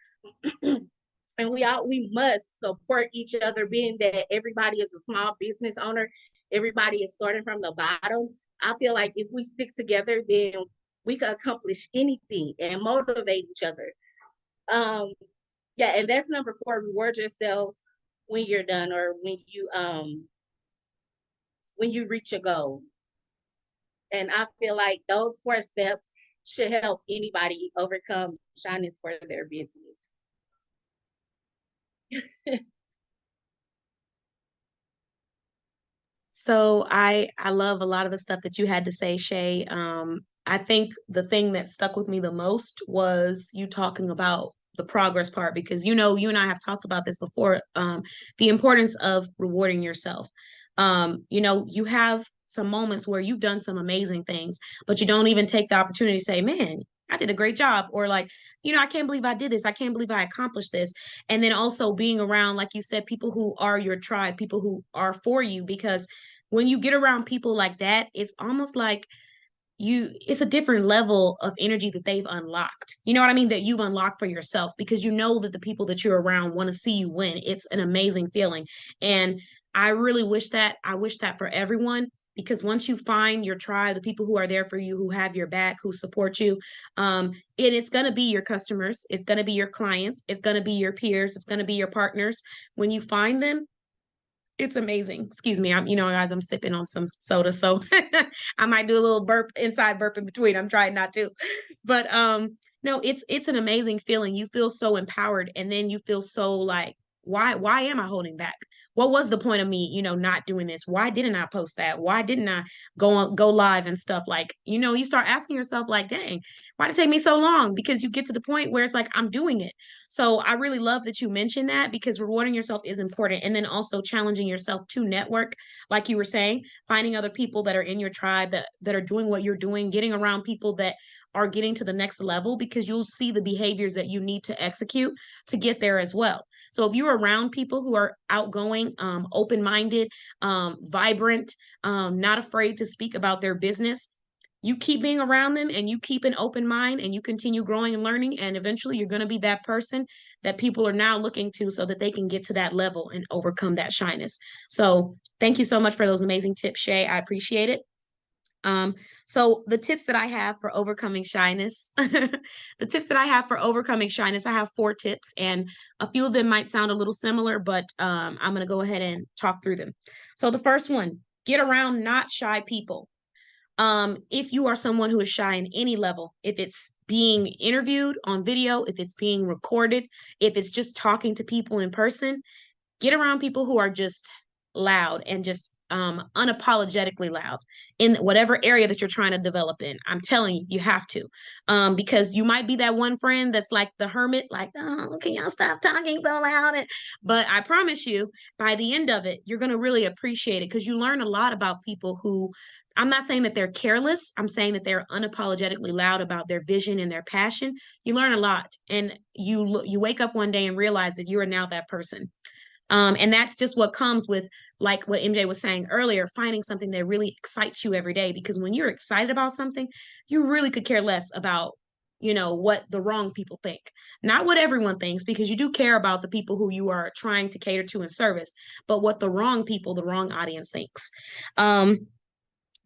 And we must support each other, being that everybody is a small business owner, everybody is starting from the bottom. I feel like if we stick together, then we can accomplish anything and motivate each other. Yeah, and that's number four. Reward yourself when you're done, or when you reach a goal. And I feel like those four steps should help anybody overcome shyness for their business. So I love a lot of the stuff that you had to say, Shay. I think the thing that stuck with me the most was you talking about the progress part, because you and I have talked about this before. The importance of rewarding yourself. You have some moments where you've done some amazing things, but you don't even take the opportunity to say, "Man, I did a great job," or like, I can't believe I did this. I can't believe I accomplished this. And then also being around, like you said, people who are your tribe, people who are for you, because when you get around people like that, it's almost like it's a different level of energy that they've unlocked. You know what I mean? That you've unlocked for yourself, because you know that the people that you're around want to see you win. It's an amazing feeling. And I really wish that, I wish that for everyone, because once you find your tribe, the people who are there for you, who have your back, who support you, and it's going to be your customers, it's going to be your clients, it's going to be your peers, it's going to be your partners. When you find them, it's amazing. Excuse me. I'm, guys, I'm sipping on some soda, so I might do a little inside burp in between. I'm trying not to. But no, it's an amazing feeling. You feel so empowered, and then you feel so like, why am I holding back? What was the point of me, not doing this? Why didn't I post that? Why didn't I go live and stuff? Like, you start asking yourself like, dang, why did it take me so long? Because you get to the point where it's like, I'm doing it. So I really love that you mentioned that, because rewarding yourself is important. And then also challenging yourself to network, like you were saying, finding other people that are in your tribe that are doing what you're doing, getting around people that are getting to the next level, because you'll see the behaviors that you need to execute to get there as well. So if you're around people who are outgoing, open-minded, vibrant, not afraid to speak about their business, you keep being around them and you keep an open mind and you continue growing and learning, and eventually you're going to be that person that people are now looking to, so that they can get to that level and overcome that shyness. So thank you so much for those amazing tips, Shay. I appreciate it. So the tips that I have for overcoming shyness, the tips that I have for overcoming shyness, I have 4 tips, and a few of them might sound a little similar, but I'm going to go ahead and talk through them. So the first one, get around not shy people. If you are someone who is shy in any level, if it's being interviewed on video, if it's being recorded, if it's just talking to people in person, get around people who are just loud and just unapologetically loud in whatever area that you're trying to develop in. I'm telling you, you have to, because you might be that one friend that's like the hermit, like, oh, can y'all stop talking so loud? But I promise you, by the end of it, you're going to really appreciate it, because you learn a lot about people who, I'm not saying that they're careless. I'm saying that they're unapologetically loud about their vision and their passion. You learn a lot, and you wake up one day and realize that you are now that person. And that's just what comes with, like what MJ was saying earlier, finding something that really excites you every day. Because when you're excited about something, you really could care less about, what the wrong people think. Not what everyone thinks, because you do care about the people who you are trying to cater to and service, but what the wrong people, the wrong audience thinks.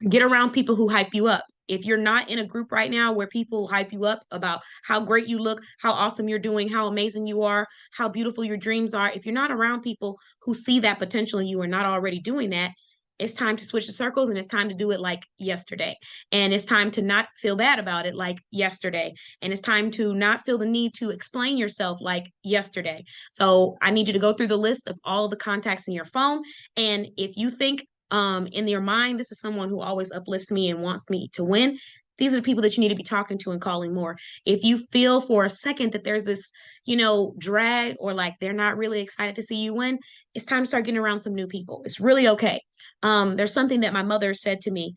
Get around people who hype you up. If you're not in a group right now where people hype you up about how great you look, how awesome you're doing, how amazing you are, how beautiful your dreams are, if you're not around people who see that potential in you or not already doing that, it's time to switch the circles, and it's time to do it like yesterday. And it's time to not feel bad about it like yesterday. And it's time to not feel the need to explain yourself like yesterday. So I need you to go through the list of all of the contacts in your phone. And if you think in your mind, this is someone who always uplifts me and wants me to win, these are the people that you need to be talking to and calling more. If you feel for a second that there's this, drag, or like they're not really excited to see you win, it's time to start getting around some new people. It's really okay. There's something that my mother said to me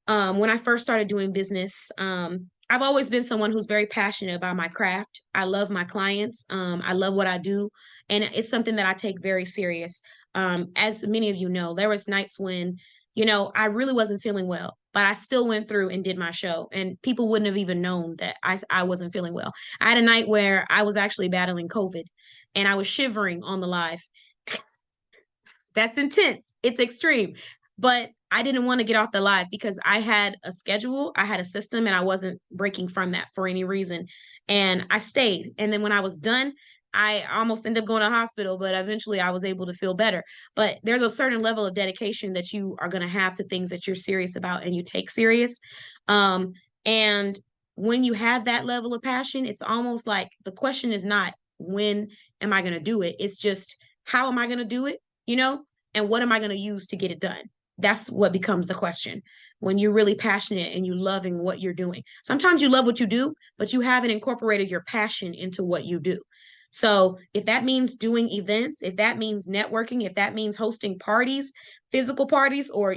when I first started doing business. I've always been someone who's very passionate about my craft. I love my clients. I love what I do. And it's something that I take very serious. As many of you know, there was nights when, I really wasn't feeling well, but I still went through and did my show. And people wouldn't have even known that I wasn't feeling well. I had a night where I was actually battling COVID and I was shivering on the live. That's intense. It's extreme. But I didn't want to get off the live because I had a schedule, I had a system, and I wasn't breaking from that for any reason. And I stayed. And then when I was done, I almost ended up going to the hospital, but eventually I was able to feel better. But there's a certain level of dedication that you are going to have to things that you're serious about and you take serious. And when you have that level of passion, it's almost like the question is not, when am I going to do it? It's just, how am I going to do it? And what am I going to use to get it done? That's what becomes the question when you're really passionate and you loving what you're doing. Sometimes you love what you do, but you haven't incorporated your passion into what you do. So if that means doing events, if that means networking, if that means hosting parties, physical parties, or,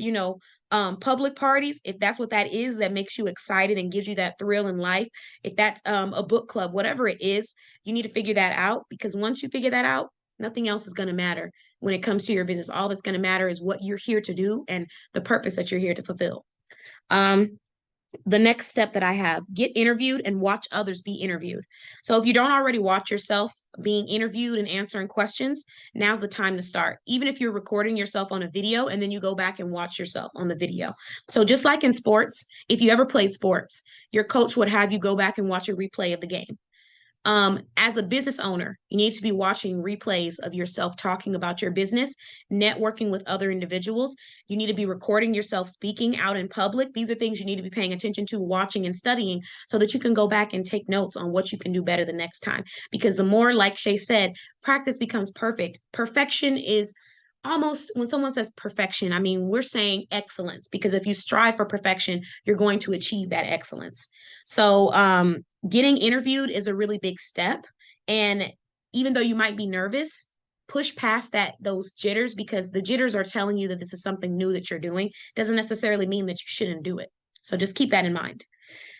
public parties, if that's what that is that makes you excited and gives you that thrill in life, if that's a book club, whatever it is, you need to figure that out, because once you figure that out, nothing else is going to matter when it comes to your business. All that's going to matter is what you're here to do and the purpose that you're here to fulfill. The next step that I have, get interviewed and watch others be interviewed. So if you don't already watch yourself being interviewed and answering questions, now's the time to start. Even if you're recording yourself on a video and then you go back and watch yourself on the video. So just like in sports, if you ever played sports, your coach would have you go back and watch a replay of the game. As a business owner, you need to be watching replays of yourself talking about your business, networking with other individuals. You need to be recording yourself speaking out in public. These are things you need to be paying attention to, watching and studying so that you can go back and take notes on what you can do better the next time. Because the more, like Shay said, practice becomes perfect. Perfection is almost, when someone says perfection, I mean, we're saying excellence, because if you strive for perfection, you're going to achieve that excellence. So, getting interviewed is a really big step. And even though you might be nervous, push past those jitters, because the jitters are telling you that this is something new that you're doing. Doesn't necessarily mean that you shouldn't do it. So just keep that in mind.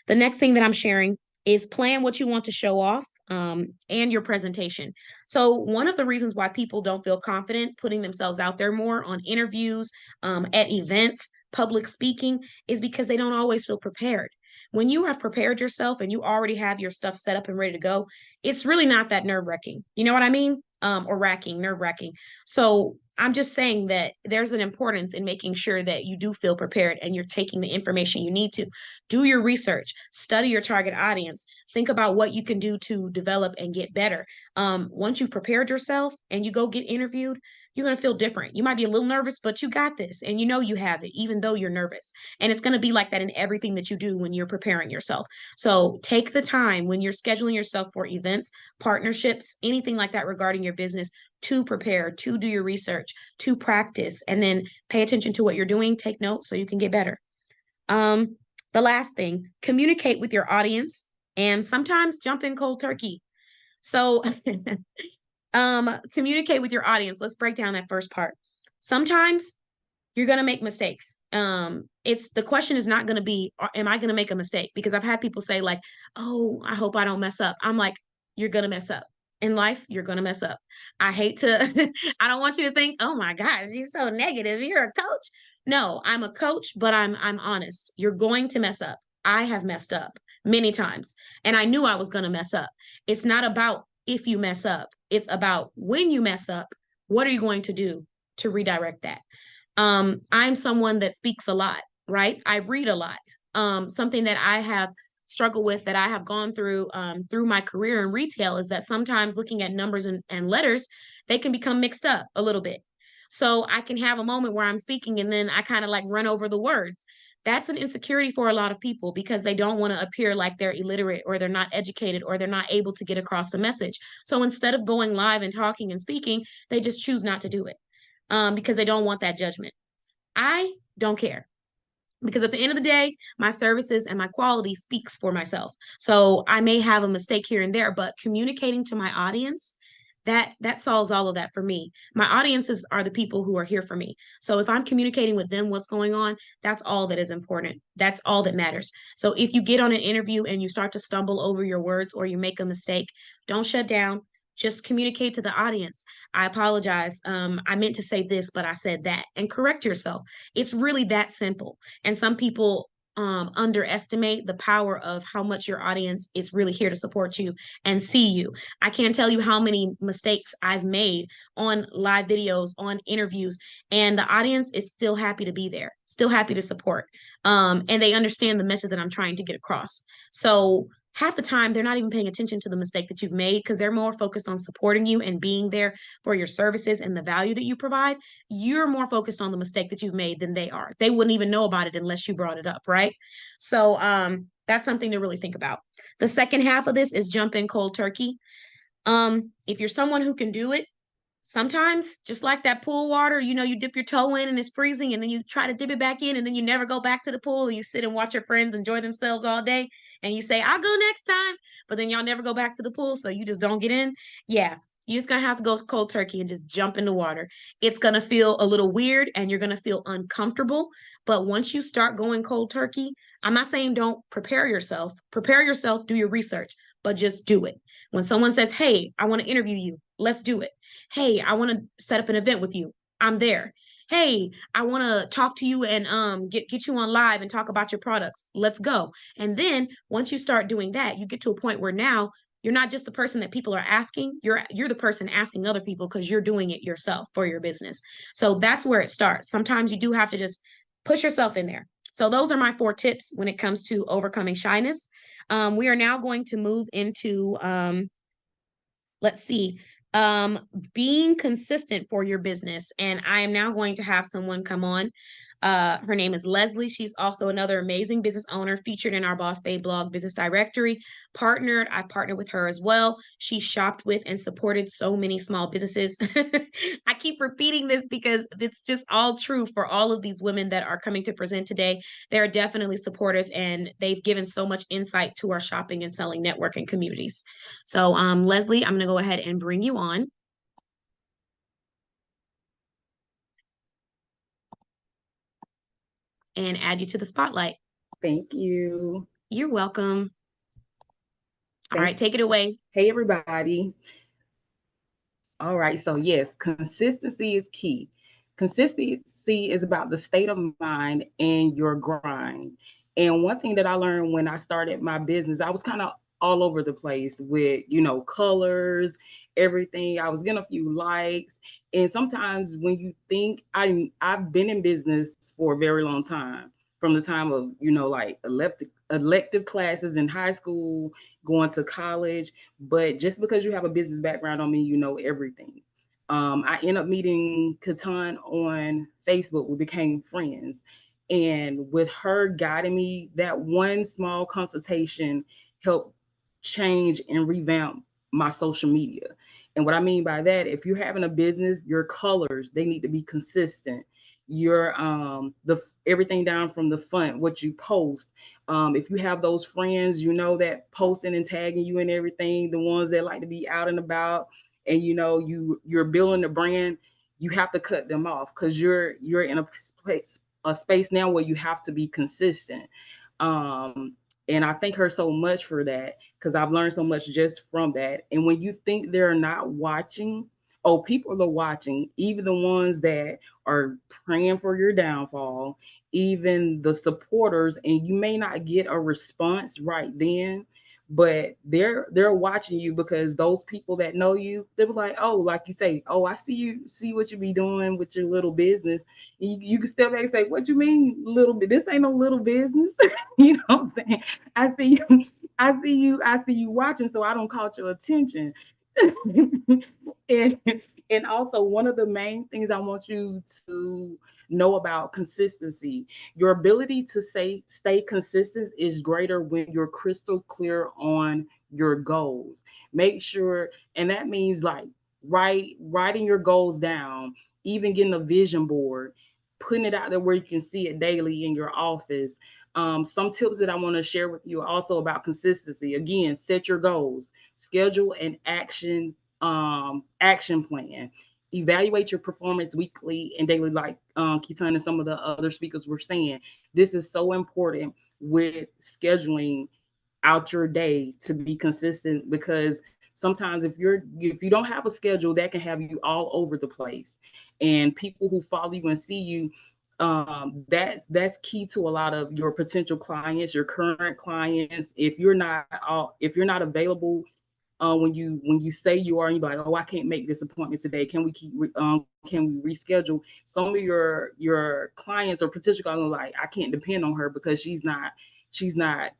The next thing that I'm sharing is plan what you want to show off, and your presentation. So one of the reasons why people don't feel confident putting themselves out there more on interviews, at events, public speaking, is because they don't always feel prepared. When you have prepared yourself and you already have your stuff set up and ready to go, it's really not that nerve-wracking. You know what I mean? Or nerve-wracking. So I'm just saying that there's an importance in making sure that you do feel prepared and you're taking the information you need to. Do your research, study your target audience, think about what you can do to develop and get better. Once you've prepared yourself and you go get interviewed, you're going to feel different. You might be a little nervous, but you got this, and you know you have it, even though you're nervous. And it's going to be like that in everything that you do when you're preparing yourself. So take the time when you're scheduling yourself for events, partnerships, anything like that regarding your business, to prepare, to do your research, to practice, and then pay attention to what you're doing, take notes so you can get better. The last thing, communicate with your audience, and sometimes jump in cold turkey. So communicate with your audience. Let's break down that first part. Sometimes you're going to make mistakes. The question is not going to be, am I going to make a mistake? Because I've had people say like, oh, I hope I don't mess up. I'm like, you're going to mess up. In life, you're going to mess up. I hate to, I don't want you to think, oh my gosh, you're so negative. You're a coach. No, I'm a coach, but I'm honest. You're going to mess up. I have messed up many times, and I knew I was going to mess up. It's not about if you mess up. It's about when you mess up, what are you going to do to redirect that? I'm someone that speaks a lot, right? I read a lot. Something that I have struggled with, that I have gone through my career in retail, is that sometimes looking at numbers and letters, they can become mixed up a little bit. So I can have a moment where I'm speaking and then I kind of like run over the words. That's an insecurity for a lot of people, because they don't want to appear like they're illiterate, or they're not educated, or they're not able to get across the message. So instead of going live and talking and speaking, they just choose not to do it, because they don't want that judgment. I don't care, because at the end of the day, my services and my quality speaks for myself. So I may have a mistake here and there, but communicating to my audience, that solves all of that for me. My audiences are the people who are here for me. So if I'm communicating with them what's going on, that's all that is important. That's all that matters. So if you get on an interview and you start to stumble over your words or you make a mistake, don't shut down. Just communicate to the audience. I apologize. I meant to say this, but I said that, and correct yourself. It's really that simple. And some people underestimate the power of how much your audience is really here to support you and see you. I can't tell you how many mistakes I've made on live videos, on interviews, and the audience is still happy to be there, still happy to support. And they understand the message that I'm trying to get across. So half the time they're not even paying attention to the mistake that you've made, because they're more focused on supporting you and being there for your services and the value that you provide. You're more focused on the mistake that you've made than they are. They wouldn't even know about it unless you brought it up, right? So that's something to really think about. The second half of this is jump in cold turkey. If you're someone who can do it, sometimes, just like that pool water, you dip your toe in and it's freezing, and then you try to dip it back in, and then you never go back to the pool, and you sit and watch your friends enjoy themselves all day, and you say, I'll go next time, but then y'all never go back to the pool, so you just don't get in. Yeah, you're just gonna have to go cold turkey and just jump in the water. It's gonna feel a little weird and you're gonna feel uncomfortable, but once you start going cold turkey, I'm not saying don't prepare yourself, do your research, but just do it. When someone says, hey, I want to interview you, let's do it. Hey, I want to set up an event with you, I'm there. hey, I want to talk to you and get you on live and talk about your products. Let's go. And then once you start doing that, you get to a point where now you're not just the person that people are asking, you're the person asking other people because you're doing it yourself for your business. So that's where it starts. Sometimes you do have to just push yourself in there. So those are my 4 tips when it comes to overcoming shyness. We are now going to move into let's see, um, being consistent for your business. And I am now going to have someone come on. Her name is Leslie. She's also another amazing business owner featured in our Boss Babe blog business directory. I've partnered with her as well. She shopped with and supported so many small businesses. I keep repeating this because it's just all true for all of these women that are coming to present today. They're definitely supportive and they've given so much insight to our shopping and selling networking communities. So, Leslie, I'm going to go ahead and bring you on and add you to the spotlight. Thank you. You're welcome. All right, Thanks. take it away. Hey, everybody. All right, so yes, consistency is key. Consistency is about the state of mind and your grind. And one thing that I learned when I started my business, I was kind of all over the place with, colors, everything. I was getting a few likes. And sometimes when you think I've been in business for a very long time, from the time of, like elective classes in high school, going to college. But just because you have a business background don't mean you know everything. I ended up meeting Katan on Facebook. We became friends. And with her guiding me, that one small consultation helped change and revamp my social media. And what I mean by that, if you're having a business, your colors, they need to be consistent. Your the everything down from the font, what you post. If you have those friends, that posting and tagging you and everything, the ones that like to be out and about, and you're building a brand, you have to cut them off because you're in a space now where you have to be consistent. And I thank her so much for that because I've learned so much just from that. And when you think they're not watching, oh, people are watching, even the ones that are praying for your downfall, even the supporters, and you may not get a response right then, but they're watching you because those people that know you, they were like, oh, like you say, oh, I see what you be doing with your little business. And you can step back and say, what you mean little bit? This ain't no little business. You know what I'm saying? I see you watching, so I don't caught your attention. and and also one of the main things I want you to know about consistency, your ability to stay consistent is greater when you're crystal clear on your goals. Make sure, and that means like writing your goals down, even getting a vision board, putting it out there where you can see it daily in your office. Some tips that I want to share with you also about consistency. Again, set your goals, schedule an action plan, evaluate your performance weekly and daily, like Keaton and some of the other speakers were saying. This is so important with scheduling out your day to be consistent, because sometimes if you don't have a schedule, that can have you all over the place, and people who follow you and see you, that's key to a lot of your potential clients, your current clients. If you're not available when you say you are, and you're like, oh, I can't make this appointment today. Can we reschedule? Some of your clients or potential clients are like, I can't depend on her because she's not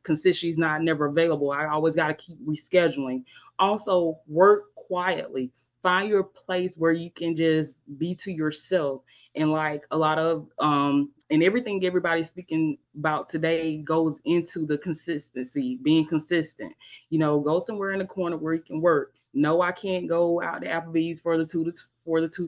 consistent. She's not never available. I always got to keep rescheduling. Also, work quietly. Find your place where you can just be to yourself. And like a lot of and everything everybody's speaking about today goes into the consistency, being consistent. Go somewhere in the corner where you can work. No, I can't go out to Applebee's for the 2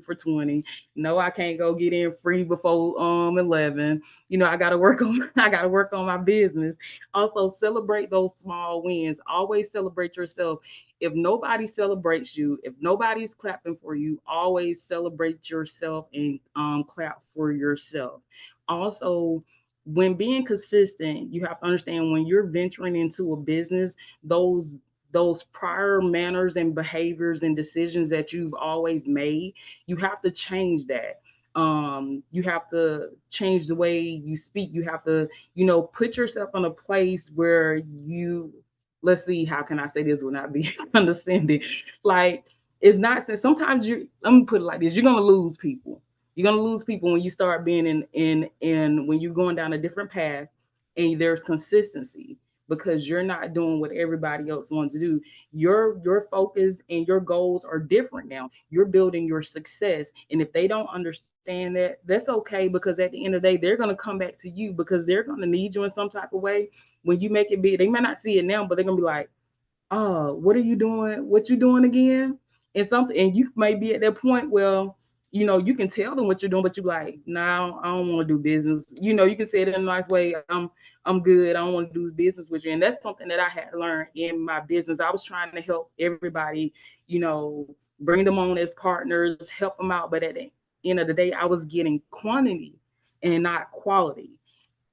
for 20. No, I can't go get in free before 11. I gotta work on my business. Also, celebrate those small wins. Always celebrate yourself. If nobody celebrates you, if nobody's clapping for you, always celebrate yourself and clap for yourself. Also, when being consistent, you have to understand when you're venturing into a business, those prior manners and behaviors and decisions that you've always made, you have to change that. You have to change the way you speak. You have to, put yourself in a place where let's see, how can I say this without being condescending? Like, it's not, sometimes let me put it like this, you're going to lose people. You're going to lose people when you start being when you're going down a different path and there's consistency, because you're not doing what everybody else wants to do. Your focus and your goals are different now. You're building your success. And if they don't understand that, that's okay, because at the end of the day, they're going to come back to you, because they're going to need you in some type of way. When you make it big, they might not see it now, but they're going to be like, oh, what are you doing? What you doing again? And you may be at that point, well, you can tell them what you're doing, but you're like, no, I don't want to do business. You can say it in a nice way. I'm good. I don't want to do business with you. And that's something that I had to learn in my business. I was trying to help everybody, bring them on as partners, help them out. But at the end of the day, I was getting quantity and not quality.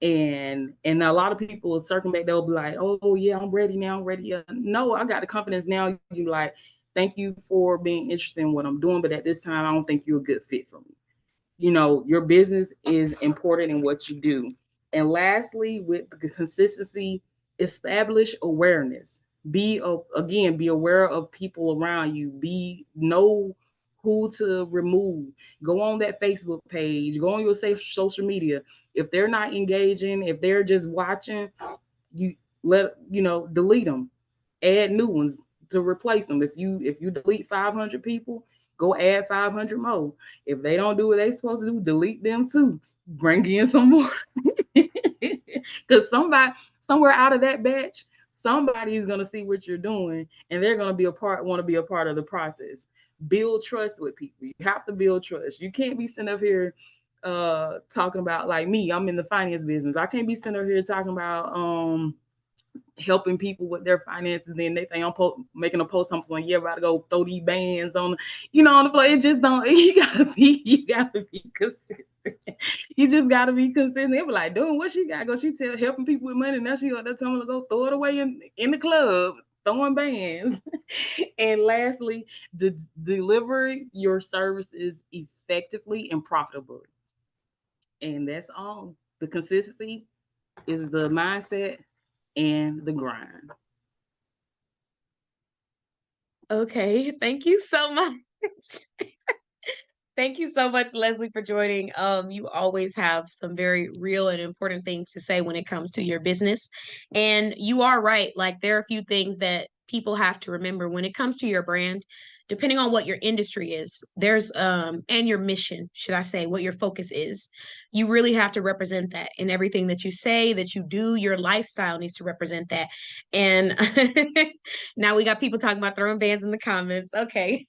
And a lot of people will circle back, they'll be like, oh yeah, I'm ready now, I'm ready. No, I got the confidence now. You like, thank you for being interested in what I'm doing, but at this time, I don't think you're a good fit for me. Your business is important in what you do. And lastly, with the consistency, establish awareness. Be aware of people around you. Know who to remove. Go on that Facebook page, go on your social media. If they're not engaging, if they're just watching, delete them. Add new ones to replace them. If you delete 500 people, go add 500 more. If they don't do what they're supposed to do, delete them too. Bring in some more. Because somewhere out of that batch, somebody is going to see what you're doing, and they're going to want to be a part of the process. Build trust with people. You have to build trust. You can't be sitting up here talking about, like me, I'm in the finance business. I can't be sitting up here talking about helping people with their finances, then they think I'm making a post something like, yeah, about to go throw these bands on on the floor. It just don't. You gotta be consistent. You just gotta be consistent. They be like, dude, what she got? She helping people with money. Now she got that time to go throw it away in the club, throwing bands. And lastly, deliver your services effectively and profitably. And that's all. The consistency is the mindset and the grind. Okay, thank you so much. Thank you so much, Leslie, for joining. You always have some very real and important things to say when it comes to your business. And you are right. Like, there are a few things that people have to remember when it comes to your brand, depending on what your industry is. And your mission, should I say, what your focus is. You really have to represent that in everything that you say, that you do. Your lifestyle needs to represent that. And now we got people talking about throwing bands in the comments. Okay.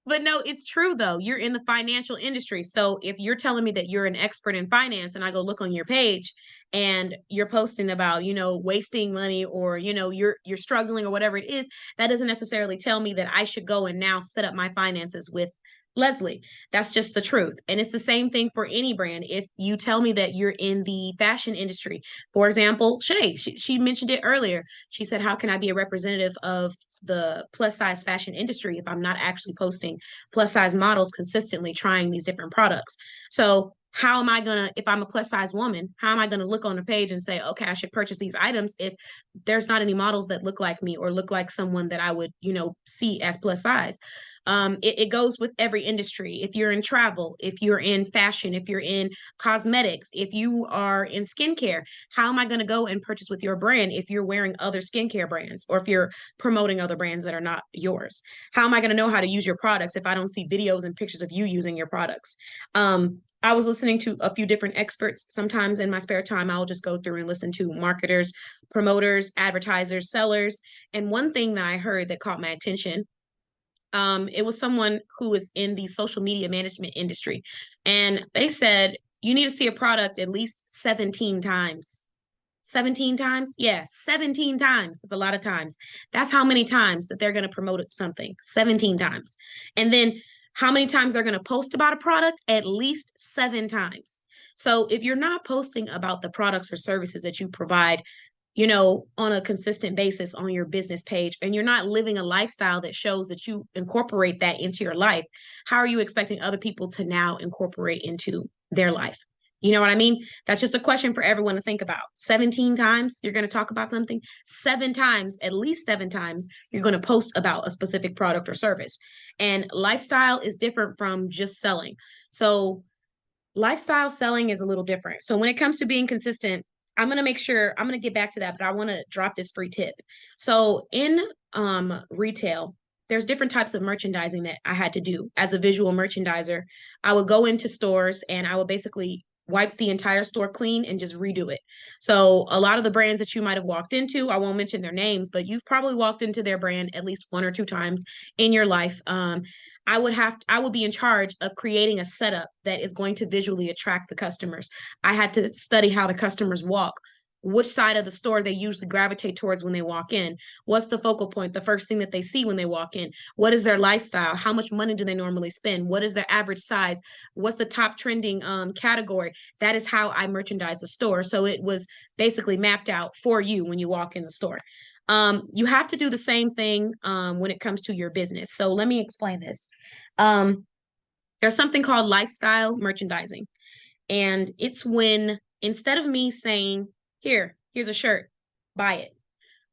But no, it's true though. You're in the financial industry. So if you're telling me that you're an expert in finance and I go look on your page and you're posting about, wasting money, or, you're struggling or whatever it is, that doesn't necessarily tell me that I should go and now set up my finances with Leslie. That's just the truth. And it's the same thing for any brand. If you tell me that you're in the fashion industry, for example, Shay, she mentioned it earlier. She said, how can I be a representative of the plus size fashion industry if I'm not actually posting plus size models consistently trying these different products? So how am I gonna, if I'm a plus size woman, how am I gonna look on the page and say, okay, I should purchase these items if there's not any models that look like me or look like someone that I would, see as plus size? It goes with every industry. If you're in travel, if you're in fashion, if you're in cosmetics, if you are in skincare, how am I going to go and purchase with your brand if you're wearing other skincare brands, or if you're promoting other brands that are not yours? How am I going to know how to use your products if I don't see videos and pictures of you using your products? I was listening to a few different experts. Sometimes in my spare time, I'll just go through and listen to marketers, promoters, advertisers, sellers. And one thing that I heard that caught my attention, it was someone who was in the social media management industry. And they said, you need to see a product at least 17 times. 17 times? Yeah, 17 times. It's a lot of times. That's how many times that they're going to promote something. 17 times. And then how many times they're going to post about a product? At least 7 times. So if you're not posting about the products or services that you provide you know, on a consistent basis on your business page, and you're not living a lifestyle that shows that you incorporate that into your life, how are you expecting other people to now incorporate into their life? You know what I mean? That's just a question for everyone to think about. 17 times you're going to talk about something, 7 times, at least 7 times, you're going to post about a specific product or service. And lifestyle is different from just selling. So, lifestyle selling is a little different. So when it comes to being consistent, I'm going to make sure I'm going to get back to that, but I want to drop this free tip. So in retail, there's different types of merchandising that I had to do as a visual merchandiser. I would go into stores and I would basically wipe the entire store clean and just redo it. So a lot of the brands that you might have walked into, I won't mention their names, but you've probably walked into their brand at least 1 or 2 times in your life. I would be in charge of creating a setup that is going to visually attract the customers. I had to study how the customers walk, which side of the store they usually gravitate towards when they walk in. What's the focal point, the first thing that they see when they walk in? What is their lifestyle? How much money do they normally spend? What is their average size? What's the top trending category? That is how I merchandise the store. So it was basically mapped out for you when you walk in the store. You have to do the same thing when it comes to your business. So let me explain this. There's something called lifestyle merchandising. And it's when instead of me saying, here's a shirt, buy it.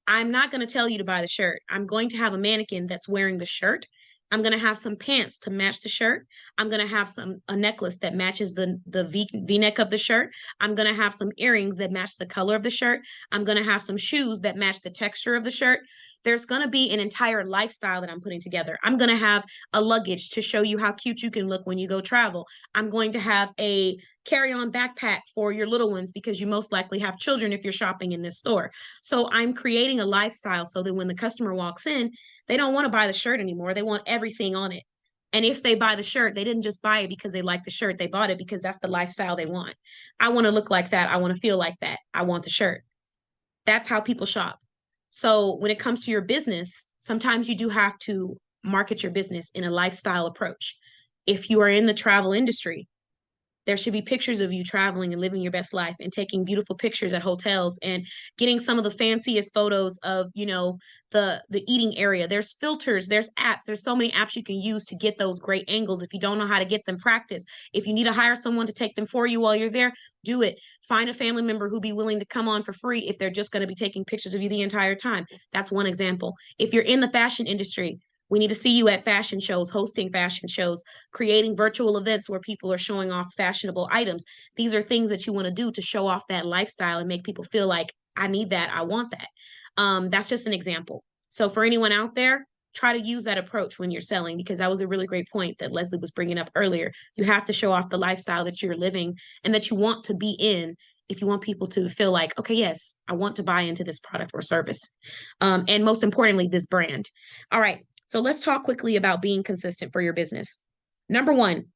I'm not going to tell you to buy the shirt. I'm going to have a mannequin that's wearing the shirt. I'm going to have some pants to match the shirt. I'm going to have a necklace that matches the V-neck of the shirt. I'm going to have some earrings that match the color of the shirt. I'm going to have some shoes that match the texture of the shirt. There's going to be an entire lifestyle that I'm putting together. I'm going to have a luggage to show you how cute you can look when you go travel. I'm going to have a carry-on backpack for your little ones because you most likely have children if you're shopping in this store. So I'm creating a lifestyle so that when the customer walks in, they don't want to buy the shirt anymore. They want everything on it. And if they buy the shirt, they didn't just buy it because they like the shirt. They bought it because that's the lifestyle they want. I want to look like that. I want to feel like that. I want the shirt. That's how people shop. So when it comes to your business, sometimes you do have to market your business in a lifestyle approach. If you are in the travel industry, there should be pictures of you traveling and living your best life and taking beautiful pictures at hotels and getting some of the fanciest photos of, you know, the eating area. There's filters, there's apps, there's so many apps you can use to get those great angles. If you don't know how to get them, practice. If you need to hire someone to take them for you while you're there, do it. Find a family member who'll be willing to come on for free if they're just going to be taking pictures of you the entire time. That's one example. If you're in the fashion industry, we need to see you at fashion shows, hosting fashion shows, creating virtual events where people are showing off fashionable items. These are things that you want to do to show off that lifestyle and make people feel like, I need that, I want that. That's just an example. So for anyone out there, try to use that approach when you're selling, because that was a really great point that Leslie was bringing up earlier. You have to show off the lifestyle that you're living and that you want to be in if you want people to feel like, okay, yes, I want to buy into this product or service. And most importantly, this brand. All right. So let's talk quickly about being consistent for your business. Number one,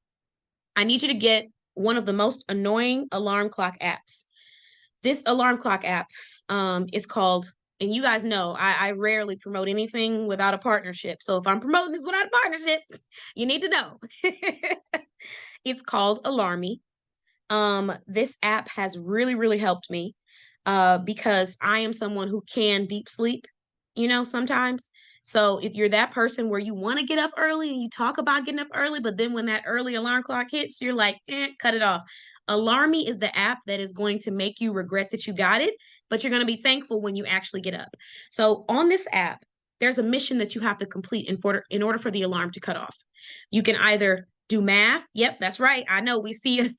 I need you to get one of the most annoying alarm clock apps. This alarm clock app is called, and you guys know, I rarely promote anything without a partnership. So if I'm promoting this without a partnership, you need to know. It's called Alarmy. This app has really, really helped me because I am someone who can deep sleep, you know, sometimes. So if you're that person where you want to get up early and you talk about getting up early, but then when that early alarm clock hits, you're like, cut it off. Alarmy is the app that is going to make you regret that you got it, but you're going to be thankful when you actually get up. So on this app, there's a mission that you have to complete in order for the alarm to cut off. You can either do math. Yep, that's right. I know we see it.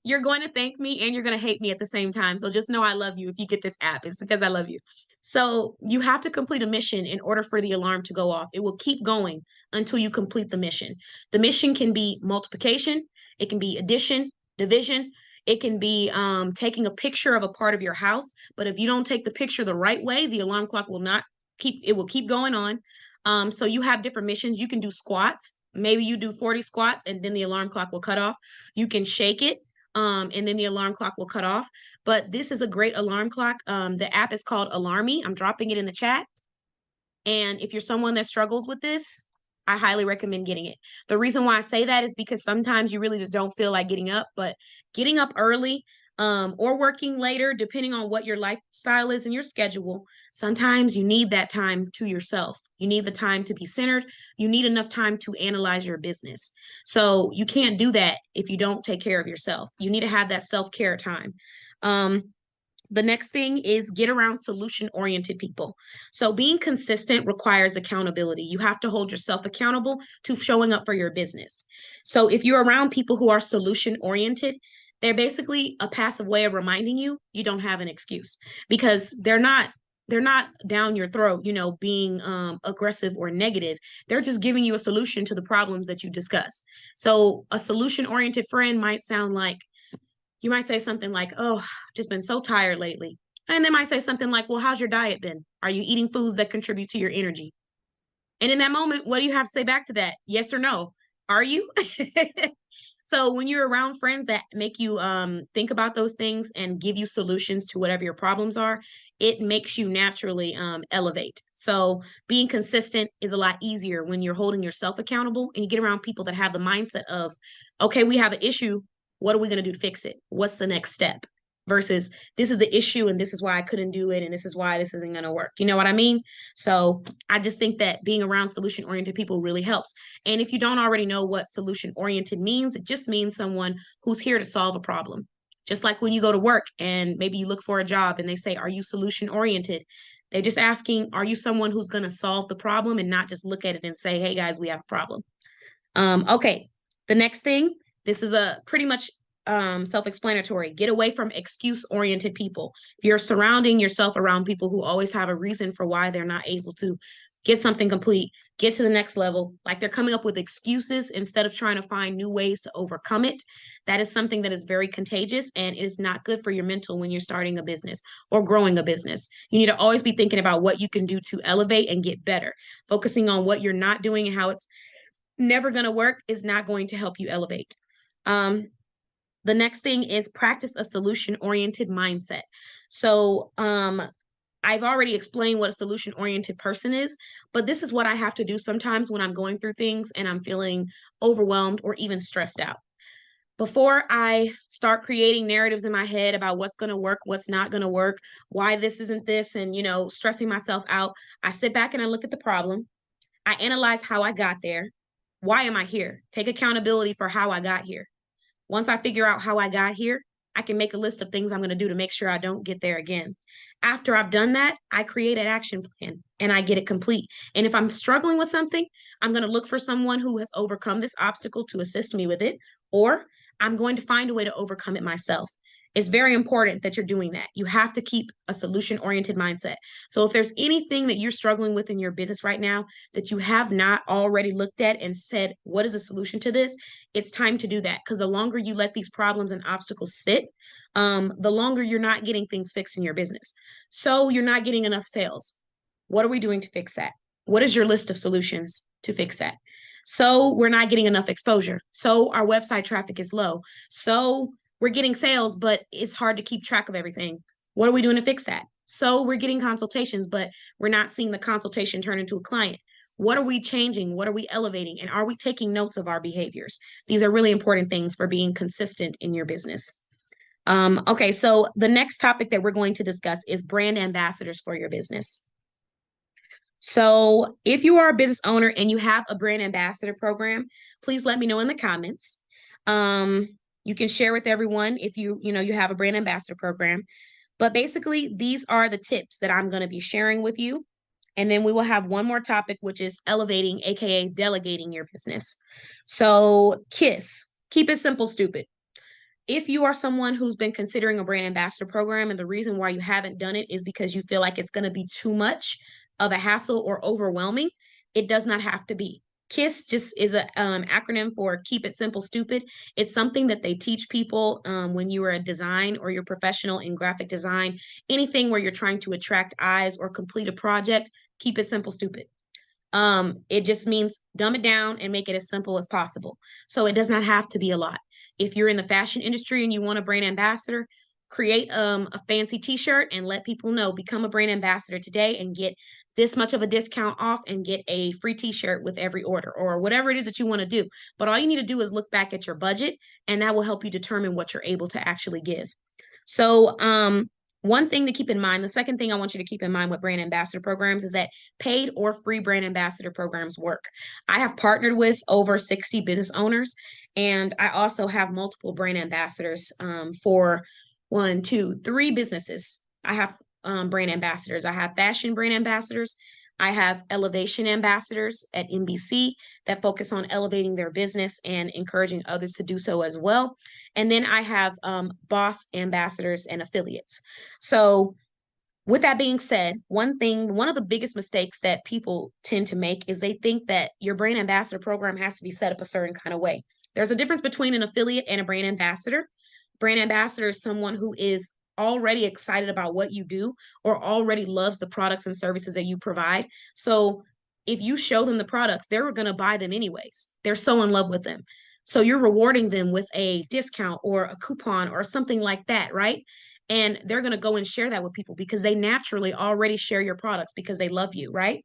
You're going to thank me and you're going to hate me at the same time. So just know I love you if you get this app. It's because I love you. So you have to complete a mission in order for the alarm to go off. It will keep going until you complete the mission. The mission can be multiplication. It can be addition, division. It can be taking a picture of a part of your house. But if you don't take the picture the right way, the alarm clock will not it will keep going on. So you have different missions. You can do squats. Maybe you do 40 squats and then the alarm clock will cut off. You can shake it. And then the alarm clock will cut off. But this is a great alarm clock. The app is called Alarmy. I'm dropping it in the chat. And if you're someone that struggles with this, I highly recommend getting it. The reason why I say that is because sometimes you really just don't feel like getting up, but getting up early or working later, depending on what your lifestyle is and your schedule. Sometimes you need that time to yourself. You need the time to be centered. You need enough time to analyze your business. So you can't do that if you don't take care of yourself. You need to have that self-care time. The next thing is get around solution-oriented people. So being consistent requires accountability. You have to hold yourself accountable to showing up for your business. So if you're around people who are solution-oriented, they're basically a passive way of reminding you you don't have an excuse, because they're not down your throat, being aggressive or negative. They're just giving you a solution to the problems that you discuss. So a solution-oriented friend might sound like, you might say something like, oh, I've just been so tired lately. And they might say something like, well, how's your diet been? Are you eating foods that contribute to your energy? And in that moment, what do you have to say back to that? Yes or no? Are you? So when you're around friends that make you think about those things and give you solutions to whatever your problems are, it makes you naturally elevate. So being consistent is a lot easier when you're holding yourself accountable and you get around people that have the mindset of, okay, we have an issue. What are we going to do to fix it? What's the next step? Versus this is the issue and this is why I couldn't do it and this is why this isn't going to work. You know what I mean? So I just think that being around solution oriented people really helps. And if you don't already know what solution oriented means, it just means someone who's here to solve a problem. Just like when you go to work and maybe you look for a job and they say, are you solution oriented? They're just asking, are you someone who's going to solve the problem and not just look at it and say, hey guys, we have a problem. Okay, the next thing, this is a pretty much self-explanatory. Get away from excuse-oriented people. If you're surrounding yourself around people who always have a reason for why they're not able to get something complete, get to the next level, like they're coming up with excuses instead of trying to find new ways to overcome it, that is something that is very contagious and it is not good for your mental when you're starting a business or growing a business. You need to always be thinking about what you can do to elevate and get better. Focusing on what you're not doing and how it's never going to work is not going to help you elevate. The next thing is practice a solution-oriented mindset. So I've already explained what a solution-oriented person is, but this is what I have to do sometimes when I'm going through things and I'm feeling overwhelmed or even stressed out. Before I start creating narratives in my head about what's going to work, what's not going to work, why this isn't this, and, stressing myself out, I sit back and I look at the problem. I analyze how I got there. Why am I here? Take accountability for how I got here. Once I figure out how I got here, I can make a list of things I'm going to do to make sure I don't get there again. After I've done that, I create an action plan and I get it complete. And if I'm struggling with something, I'm going to look for someone who has overcome this obstacle to assist me with it, or I'm going to find a way to overcome it myself. It's very important that you're doing that. You have to keep a solution-oriented mindset. So if there's anything that you're struggling with in your business right now that you have not already looked at and said, what is a solution to this? It's time to do that, because the longer you let these problems and obstacles sit, the longer you're not getting things fixed in your business. So you're not getting enough sales. What are we doing to fix that? What is your list of solutions to fix that? So we're not getting enough exposure. So our website traffic is low. So we're getting sales, but it's hard to keep track of everything. What are we doing to fix that? So we're getting consultations, but we're not seeing the consultation turn into a client. What are we changing? What are we elevating? And are we taking notes of our behaviors? These are really important things for being consistent in your business. Okay, so the next topic that we're going to discuss is brand ambassadors for your business. So if you are a business owner and you have a brand ambassador program, please let me know in the comments. You can share with everyone if you have a brand ambassador program. But basically, these are the tips that I'm going to be sharing with you. And then we will have one more topic, which is elevating, aka delegating your business. So KISS, keep it simple, stupid. If you are someone who's been considering a brand ambassador program and the reason why you haven't done it is because you feel like it's going to be too much of a hassle or overwhelming, it does not have to be. KISS just is an acronym for Keep It Simple Stupid. It's something that they teach people when you are a design or you're professional in graphic design, anything where you're trying to attract eyes or complete a project, keep it simple stupid. It just means dumb it down and make it as simple as possible. So it does not have to be a lot. If you're in the fashion industry and you want a brand ambassador, create a fancy t-shirt and let people know, become a brand ambassador today and get this much of a discount off and get a free t-shirt with every order, or whatever it is that you want to do. But all you need to do is look back at your budget, and that will help you determine what you're able to actually give. So, one thing to keep in mind, the second thing I want you to keep in mind with brand ambassador programs is that paid or free brand ambassador programs work. I have partnered with over 60 business owners, and I also have multiple brand ambassadors for 3 businesses. I have brand ambassadors. I have fashion brand ambassadors. I have elevation ambassadors at NBC that focus on elevating their business and encouraging others to do so as well. And then I have boss ambassadors and affiliates. So with that being said, one of the biggest mistakes that people tend to make is they think that your brand ambassador program has to be set up a certain kind of way. There's a difference between an affiliate and a brand ambassador. Brand ambassador is someone who is already excited about what you do or already loves the products and services that you provide. So if you show them the products, they're going to buy them anyways. They're so in love with them. So you're rewarding them with a discount or a coupon or something like that, right? And they're going to go and share that with people because they naturally already share your products because they love you, right?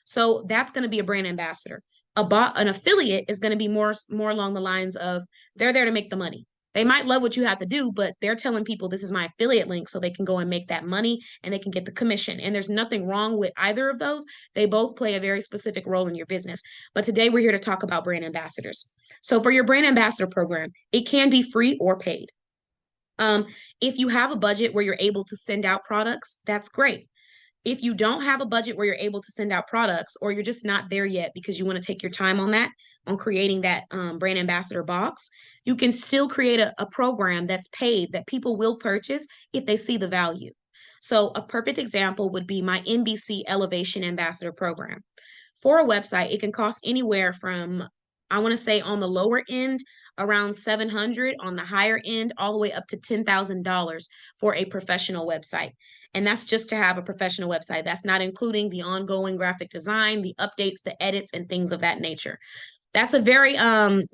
So that's going to be a brand ambassador. An affiliate is going to be more along the lines of they're there to make the money. They might love what you have to do, but they're telling people this is my affiliate link so they can go and make that money and they can get the commission. And there's nothing wrong with either of those. They both play a very specific role in your business. But today we're here to talk about brand ambassadors. So for your brand ambassador program, it can be free or paid. If you have a budget where you're able to send out products, that's great. If you don't have a budget where you're able to send out products, or you're just not there yet because you want to take your time on that, on creating that brand ambassador box, you can still create a program that's paid that people will purchase if they see the value. So a perfect example would be my NBC Elevation Ambassador program. For a website, it can cost anywhere from, I want to say on the lower end, around 700, on the higher end, all the way up to $10,000 for a professional website. And that's just to have a professional website. That's not including the ongoing graphic design, the updates, the edits, and things of that nature. That's a very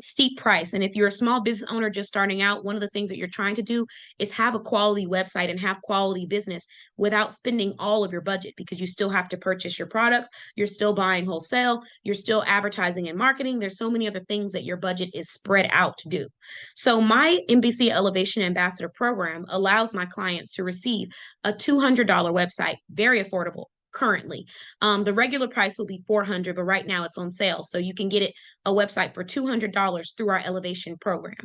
steep price. And if you're a small business owner just starting out, one of the things that you're trying to do is have a quality website and have quality business without spending all of your budget, because you still have to purchase your products. You're still buying wholesale. You're still advertising and marketing. There's so many other things that your budget is spread out to do. So my NBC Elevation Ambassador program allows my clients to receive a $200 website, very affordable currently. The regular price will be $400, but right now it's on sale. So you can get a website for $200 through our Elevation program.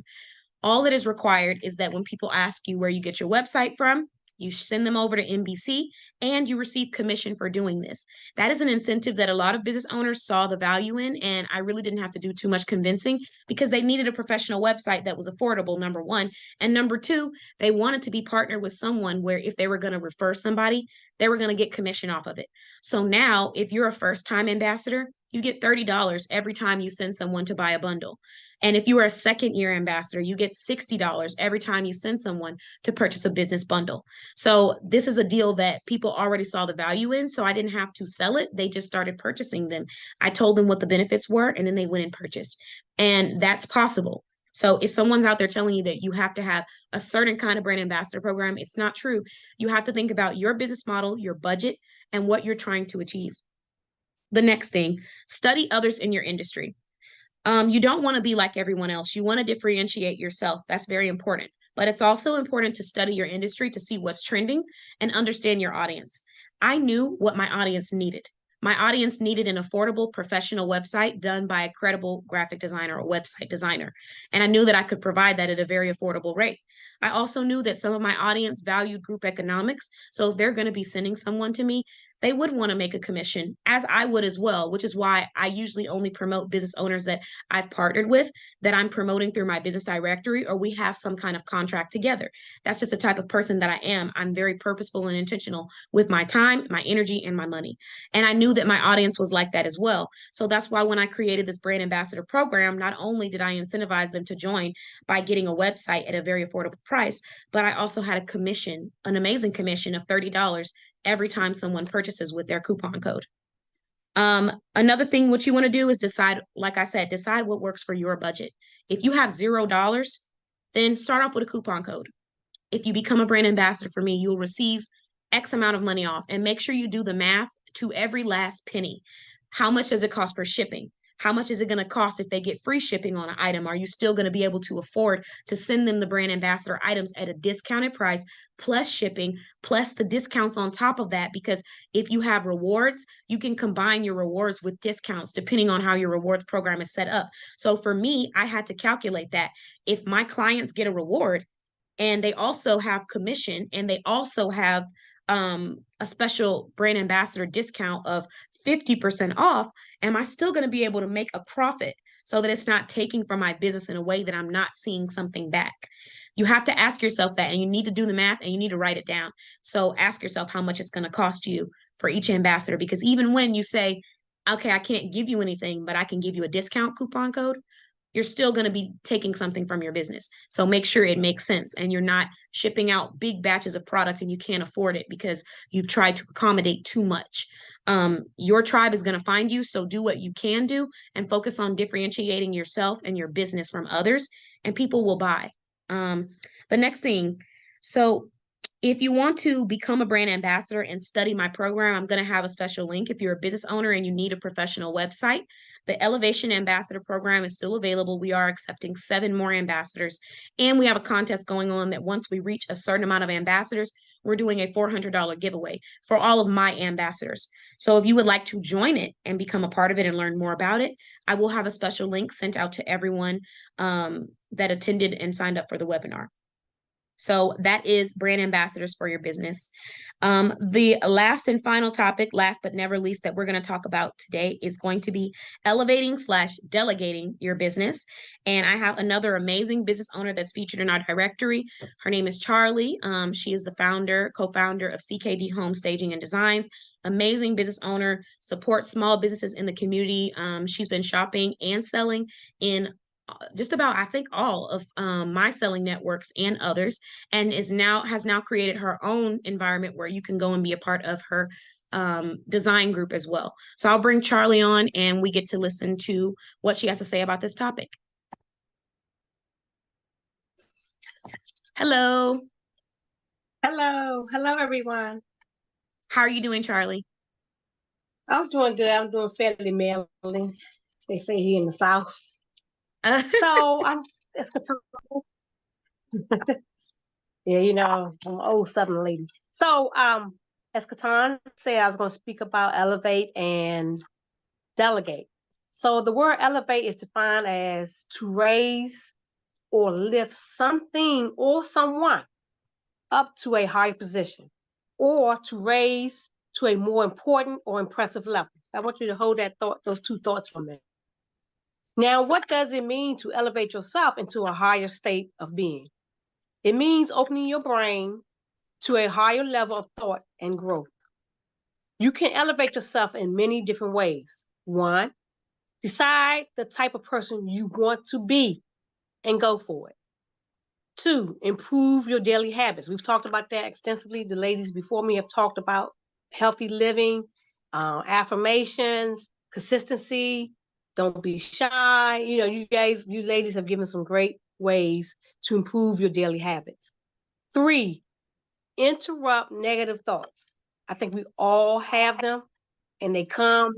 All that is required is that when people ask you where you get your website from, you send them over to NBC and you receive commission for doing this. That is an incentive that a lot of business owners saw the value in, and I really didn't have to do too much convincing because they needed a professional website that was affordable, number one. And number two, they wanted to be partnered with someone where if they were going to refer somebody, they were going to get commission off of it. So now, if you're a first-time ambassador, you get $30 every time you send someone to buy a bundle. And if you are a second-year ambassador, you get $60 every time you send someone to purchase a business bundle. So this is a deal that people already saw the value in, so I didn't have to sell it. They just started purchasing them. I told them what the benefits were, and then they went and purchased. And that's possible. So if someone's out there telling you that you have to have a certain kind of brand ambassador program, it's not true. You have to think about your business model, your budget, and what you're trying to achieve. The next thing, study others in your industry. You don't want to be like everyone else. You want to differentiate yourself. That's very important. But it's also important to study your industry to see what's trending and understand your audience. I knew what my audience needed. My audience needed an affordable professional website done by a credible graphic designer or website designer. And I knew that I could provide that at a very affordable rate. I also knew that some of my audience valued group economics. So if they're going to be sending someone to me, they would want to make a commission, as I would as well, which is why I usually only promote business owners that I've partnered with, that I'm promoting through my business directory, or we have some kind of contract together. That's just the type of person that I am. I'm very purposeful and intentional with my time, my energy, and my money. And I knew that my audience was like that as well. So that's why when I created this brand ambassador program, not only did I incentivize them to join by getting a website at a very affordable price, but I also had a commission, an amazing commission of $30 every time someone purchases with their coupon code. Another thing, what you want to do is decide, like I said, decide what works for your budget. If you have $0, then start off with a coupon code. If you become a brand ambassador for me, you'll receive X amount of money off, and make sure you do the math to every last penny. How much does it cost for shipping? How much is it going to cost if they get free shipping on an item? Are you still going to be able to afford to send them the brand ambassador items at a discounted price, plus shipping, plus the discounts on top of that? Because if you have rewards, you can combine your rewards with discounts depending on how your rewards program is set up. So for me, I had to calculate that. If my clients get a reward and they also have commission and they also have a special brand ambassador discount of 50% off, am I still going to be able to make a profit so that it's not taking from my business in a way that I'm not seeing something back? You have to ask yourself that, and you need to do the math and you need to write it down. So ask yourself how much it's going to cost you for each ambassador, because even when you say, okay, I can't give you anything, but I can give you a discount coupon code, you're still going to be taking something from your business. So make sure it makes sense and you're not shipping out big batches of product and you can't afford it because you've tried to accommodate too much. Your tribe is going to find you. So do what you can do and focus on differentiating yourself and your business from others, and people will buy. The next thing, so if you want to become a brand ambassador and study my program, I'm going to have a special link. If you're a business owner and you need a professional website, the Elevation Ambassador Program is still available. We are accepting 7 more ambassadors, and we have a contest going on that once we reach a certain amount of ambassadors, we're doing a $400 giveaway for all of my ambassadors. So if you would like to join it and become a part of it and learn more about it, I will have a special link sent out to everyone that attended and signed up for the webinar. So that is brand ambassadors for your business. The last and final topic, last but never least, that we're going to talk about today is going to be elevating/delegating your business. And I have another amazing business owner that's featured in our directory. Her name is Charlie. She is the co-founder of CKD Home Staging and Designs. Amazing business owner, supports small businesses in the community. She's been shopping and selling in just about, I think, all of my selling networks and others, and has now created her own environment where you can go and be a part of her design group as well. So I'll bring Charlie on and we get to listen to what she has to say about this topic. Hello. Hello. Hello, everyone. How are you doing, Charlie? I'm doing good. I'm doing fairly Maryland. They say here in the South. So I'm yeah, you know, I'm an old Southern lady. So as Katan said, I was going to speak about elevate and delegate. So the word elevate is defined as to raise or lift something or someone up to a higher position, or to raise to a more important or impressive level. So I want you to hold that thought, those two thoughts from there. Now, what does it mean to elevate yourself into a higher state of being? It means opening your brain to a higher level of thought and growth. You can elevate yourself in many different ways. 1, decide the type of person you want to be and go for it. 2, improve your daily habits. We've talked about that extensively. The ladies before me have talked about healthy living, affirmations, consistency, don't be shy. You know, you ladies have given some great ways to improve your daily habits. 3, interrupt negative thoughts. I think we all have them and they come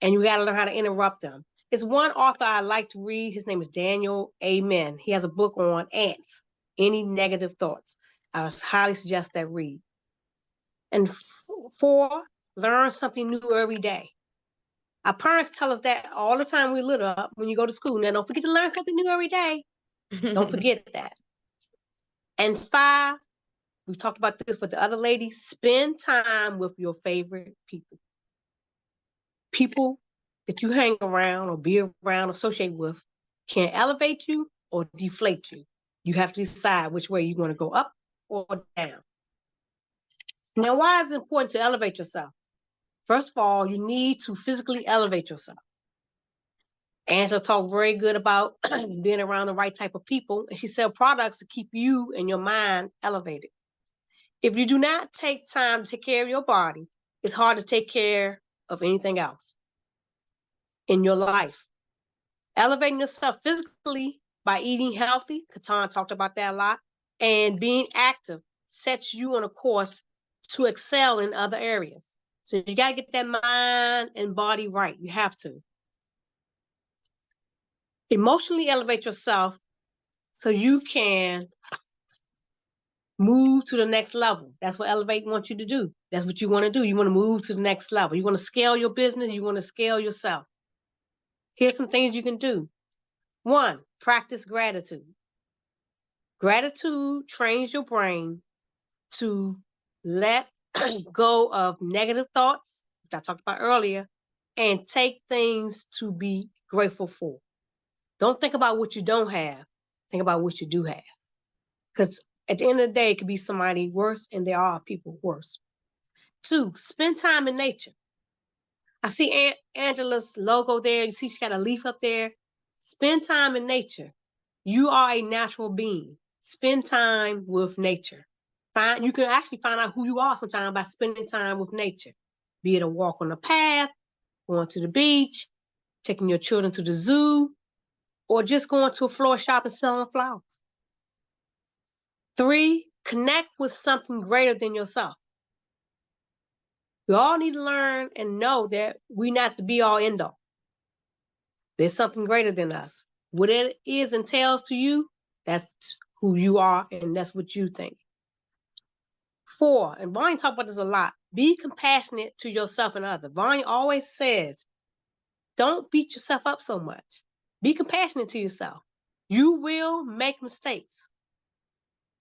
and you got to learn how to interrupt them. It's one author I like to read. His name is Daniel Amen. He has a book on ants, any negative thoughts. I highly suggest that read. And 4, learn something new every day. Our parents tell us that all the time we lit up when you go to school. Now, don't forget to learn something new every day. Don't forget that. And 5, we've talked about this with the other ladies, spend time with your favorite people. People that you hang around or be around, associate with, can elevate you or deflate you. You have to decide which way you want to go, up or down. Now, why is it important to elevate yourself? First of all, you need to physically elevate yourself. Angela talked very good about being around the right type of people, and she sells products to keep you and your mind elevated. If you do not take time to take care of your body, it's hard to take care of anything else in your life. Elevating yourself physically by eating healthy, Katan talked about that a lot, and being active sets you on a course to excel in other areas. So you got to get that mind and body right. You have to. Emotionally elevate yourself so you can move to the next level. That's what Elevate wants you to do. That's what you want to do. You want to move to the next level. You want to scale your business. You want to scale yourself. Here's some things you can do. 1, practice gratitude. Gratitude trains your brain to let go of negative thoughts, which I talked about earlier, and take things to be grateful for. Don't think about what you don't have. Think about what you do have. Because at the end of the day, it could be somebody worse, and there are people worse. 2, spend time in nature. I see Angela's logo there. You see she got a leaf up there. Spend time in nature. You are a natural being. Spend time with nature. You can actually find out who you are sometimes by spending time with nature. Be it a walk on the path, going to the beach, taking your children to the zoo, or just going to a flower shop and smelling flowers. 3, connect with something greater than yourself. We all need to learn and know that we're not the be all end all. There's something greater than us. What it is entails to you, that's who you are, and that's what you think. 4, and Vania talks about this a lot, be compassionate to yourself and others. Vania always says, don't beat yourself up so much. Be compassionate to yourself. You will make mistakes.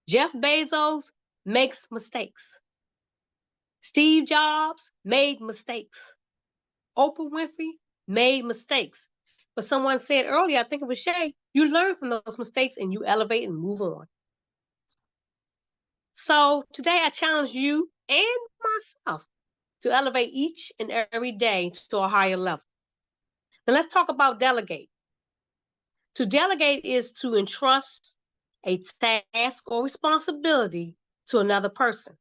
Jeff Bezos makes mistakes. Steve Jobs made mistakes. Oprah Winfrey made mistakes. But someone said earlier, I think it was Shay, you learn from those mistakes and you elevate and move on. So today I challenge you and myself to elevate each and every day to a higher level. Now let's talk about delegate. To delegate is to entrust a task or responsibility to another person.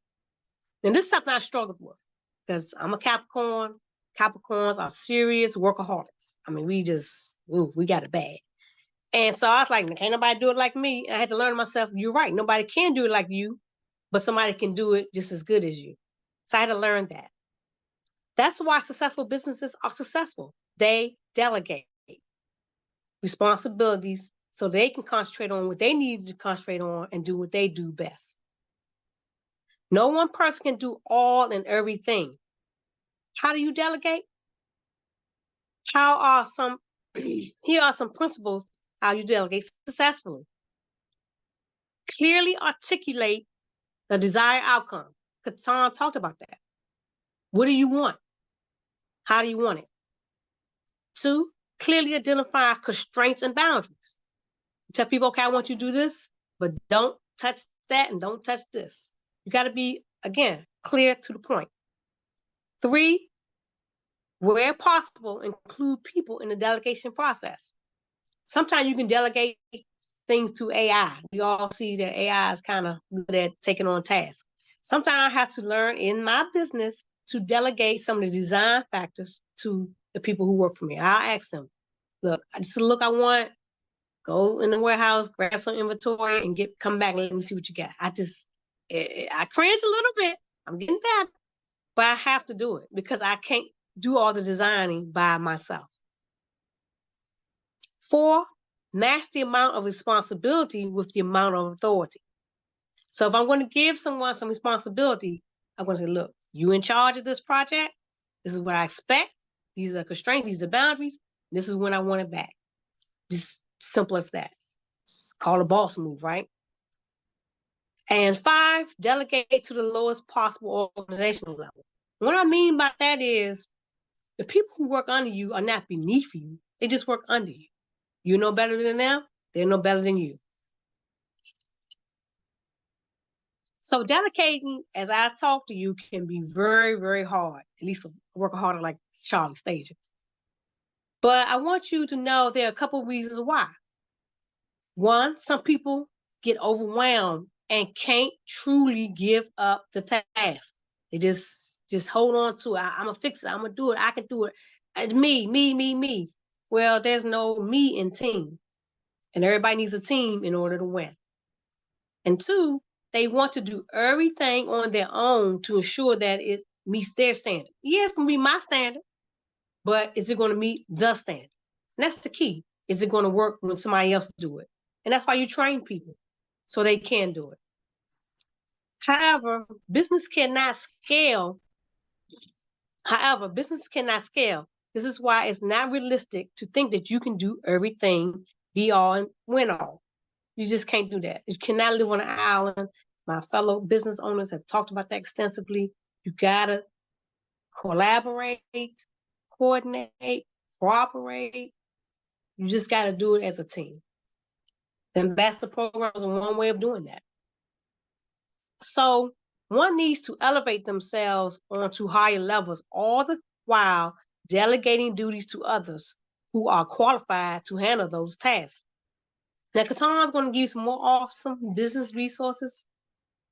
And this is something I struggled with because I'm a Capricorn. Capricorns are serious workaholics. I mean, we got it bad. And so I was like, can't nobody do it like me. I had to learn myself, you're right. Nobody can do it like you, but somebody can do it just as good as you. So I had to learn that. That's why successful businesses are successful. They delegate responsibilities so they can concentrate on what they need to concentrate on and do what they do best. No one person can do all and everything. How do you delegate? Here are some principles how you delegate successfully. Clearly articulate the desired outcome. Katan talked about that. What do you want? How do you want it? 2, clearly identify constraints and boundaries. Tell people, okay, I want you to do this, but don't touch that and don't touch this. You got to be, again, clear to the point. 3, where possible, include people in the delegation process. Sometimes you can delegate things to AI. We all see that AI is kind of good at taking on tasks. Sometimes I have to learn in my business to delegate some of the design factors to the people who work for me. I'll ask them, look, this is the look I want. Go in the warehouse, grab some inventory, and come back and let me see what you got. I cringe a little bit. I'm getting better, but I have to do it because I can't do all the designing by myself. 4, match the amount of responsibility with the amount of authority. So if I'm going to give someone some responsibility, I'm going to say, look, you in charge of this project. This is what I expect. These are constraints. These are boundaries. This is when I want it back. Just simple as that. It's called a boss move, right? And 5, delegate to the lowest possible organizational level. What I mean by that is the people who work under you are not beneath you. They just work under you. You know better than them. They know better than you. So delegating, as I talk to you, can be very, very hard, at least for a workaholic like Charlie Stager. But I want you to know there are a couple of reasons why. 1, some people get overwhelmed and can't truly give up the task. They just hold on to it. I'm going to fix it. I'm going to do it. I can do it. It's me. Well, there's no me in team. And everybody needs a team in order to win. And 2, they want to do everything on their own to ensure that it meets their standard. Yeah, it's going to be my standard, but is it going to meet the standard? And that's the key. Is it going to work when somebody else do it? And that's why you train people, so they can do it. However, business cannot scale. This is why it's not realistic to think that you can do everything, be all and win all. You just can't do that. You cannot live on an island. My fellow business owners have talked about that extensively. You gotta collaborate, coordinate, cooperate. You just gotta do it as a team. The ambassador program is one way of doing that. So one needs to elevate themselves onto higher levels, all the while delegating duties to others who are qualified to handle those tasks. Now, Katan's going to give you some more awesome business resources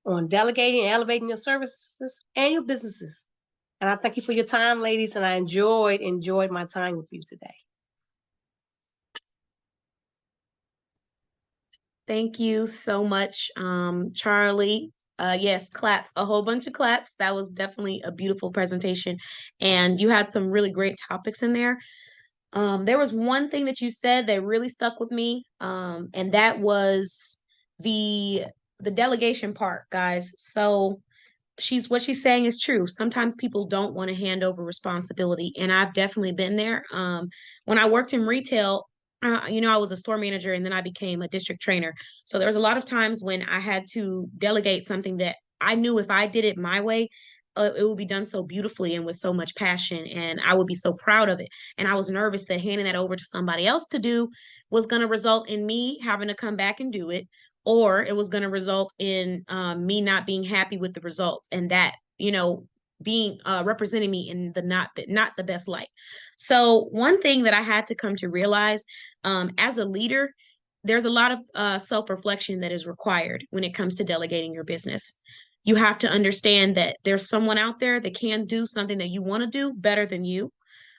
on delegating and elevating your services and your businesses. And I thank you for your time, ladies, and I enjoyed my time with you today. Thank you so much, Charlie. Yes, claps, a whole bunch of claps. That was definitely a beautiful presentation. And you had some really great topics in there. There was one thing that you said that really stuck with me, and that was the delegation part, guys. So what she's saying is true. Sometimes people don't want to hand over responsibility, and I've definitely been there. When I worked in retail, I was a store manager and then I became a district trainer. So there was a lot of times when I had to delegate something that I knew if I did it my way, it would be done so beautifully and with so much passion, and I would be so proud of it. And I was nervous that handing that over to somebody else to do was going to result in me having to come back and do it, or it was going to result in me not being happy with the results, and that being representing me in the not the best light. So one thing that I had to come to realize, as a leader, there's a lot of self-reflection that is required when it comes to delegating your business. You have to understand that there's someone out there that can do something that you want to do better than you.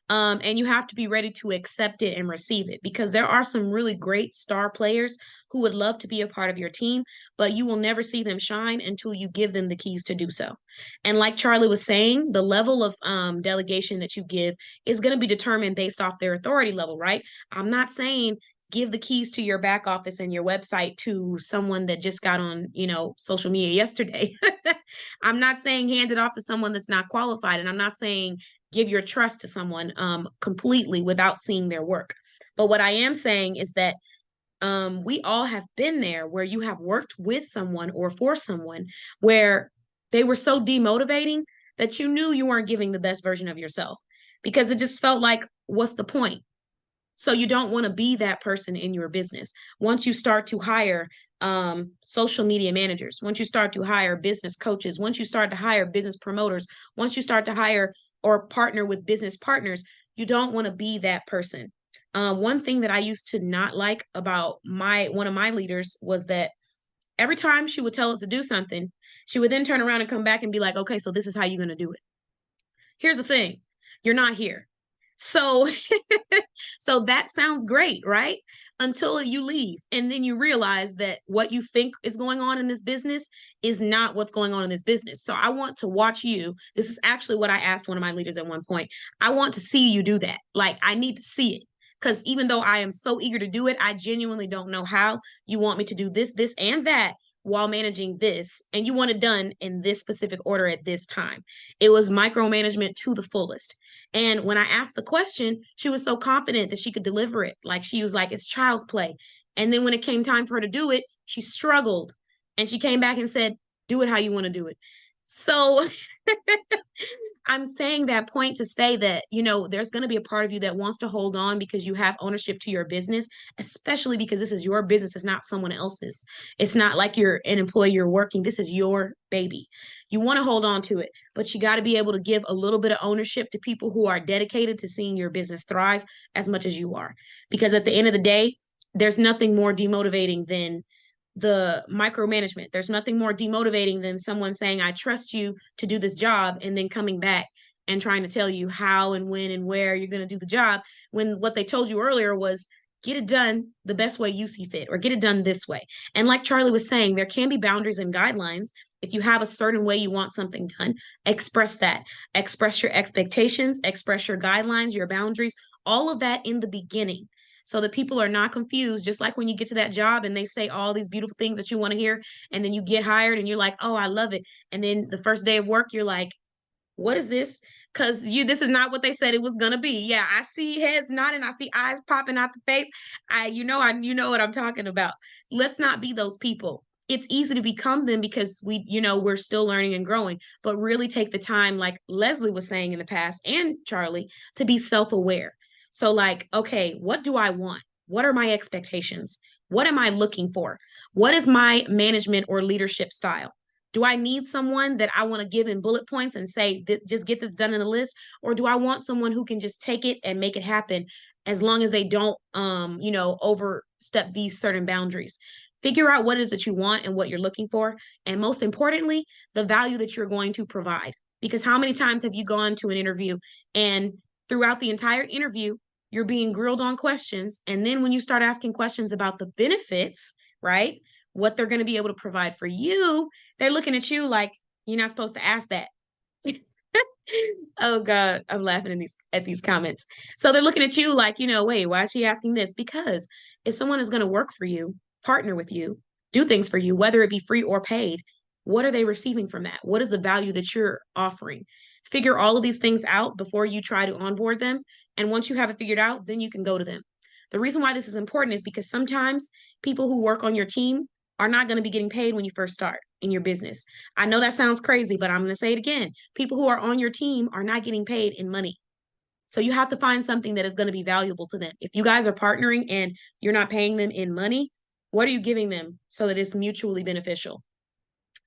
And you have to be ready to accept it and receive it, because there are some really great star players who would love to be a part of your team, but you will never see them shine until you give them the keys to do so. And like Charlie was saying, the level of delegation that you give is going to be determined based off their authority level, right? I'm not saying give the keys to your back office and your website to someone that just got on, social media yesterday. I'm not saying hand it off to someone that's not qualified. And I'm not saying give your trust to someone completely without seeing their work. But what I am saying is that we all have been there where you have worked with someone or for someone where they were so demotivating that you knew you weren't giving the best version of yourself, because it just felt like, what's the point? So you don't want to be that person in your business. Once you start to hire social media managers, once you start to hire business coaches, once you start to hire business promoters, once you start to hire or partner with business partners, you don't want to be that person. One thing that I used to not like about one of my leaders was that every time she would tell us to do something, she would then turn around and come back and be like, okay, so this is how you're going to do it. Here's the thing, you're not here. So, so that sounds great, right? Until you leave. And then you realize that what you think is going on in this business is not what's going on in this business. So I want to watch you. This is actually what I asked one of my leaders at one point. I want to see you do that. Like, I need to see it. Because even though I am so eager to do it, I genuinely don't know how you want me to do this, and that while managing this, and you want it done in this specific order at this time. It was micromanagement to the fullest. And when I asked the question, she was so confident that she could deliver it. Like, she was like, it's child's play. And then when it came time for her to do it, she struggled. And she came back and said, do it how you want to do it. So I'm saying that point to say that, there's going to be a part of you that wants to hold on because you have ownership to your business, especially because this is your business. It's not someone else's. It's not like you're an employee, you're working. This is your baby. You want to hold on to it, but you got to be able to give a little bit of ownership to people who are dedicated to seeing your business thrive as much as you are. Because at the end of the day, there's nothing more demotivating than the micromanagement. There's nothing more demotivating than someone saying, I trust you to do this job, and then coming back and trying to tell you how and when and where you're going to do the job, when what they told you earlier was get it done the best way you see fit, or get it done this way. And like Charlie was saying, there can be boundaries and guidelines. If you have a certain way you want something done, express that. Express your expectations, express your guidelines, your boundaries, all of that in the beginning. so that people are not confused. Just like when you get to that job and they say all these beautiful things that you want to hear, and then you get hired and you're like, oh, I love it. And then the first day of work, you're like, what is this? Because this is not what they said it was gonna be. Yeah, I see heads nodding, I see eyes popping out the face. You know what I'm talking about. Let's not be those people. It's easy to become them because we're still learning and growing, but really take the time, like Leslie was saying in the past, and Charlie, to be self-aware. So, like, okay, what do I want? What are my expectations? What am I looking for? What is my management or leadership style? Do I need someone that I want to give in bullet points and say, just get this done in the list? Or do I want someone who can just take it and make it happen as long as they don't, overstep these certain boundaries? Figure out what it is that you want and what you're looking for. And most importantly, the value that you're going to provide. Because how many times have you gone to an interview and throughout the entire interview, you're being grilled on questions. And then when you start asking questions about the benefits, right? What they're going to be able to provide for you, they're looking at you like you're not supposed to ask that. Oh God, I'm laughing at these comments. So they're looking at you like, wait, why is she asking this? Because if someone is going to work for you, partner with you, do things for you, whether it be free or paid, what are they receiving from that? What is the value that you're offering? Figure all of these things out before you try to onboard them. And once you have it figured out, then you can go to them. The reason why this is important is because sometimes people who work on your team are not going to be getting paid when you first start in your business. I know that sounds crazy, but I'm going to say it again. People who are on your team are not getting paid in money. So you have to find something that is going to be valuable to them. If you guys are partnering and you're not paying them in money, what are you giving them so that it's mutually beneficial?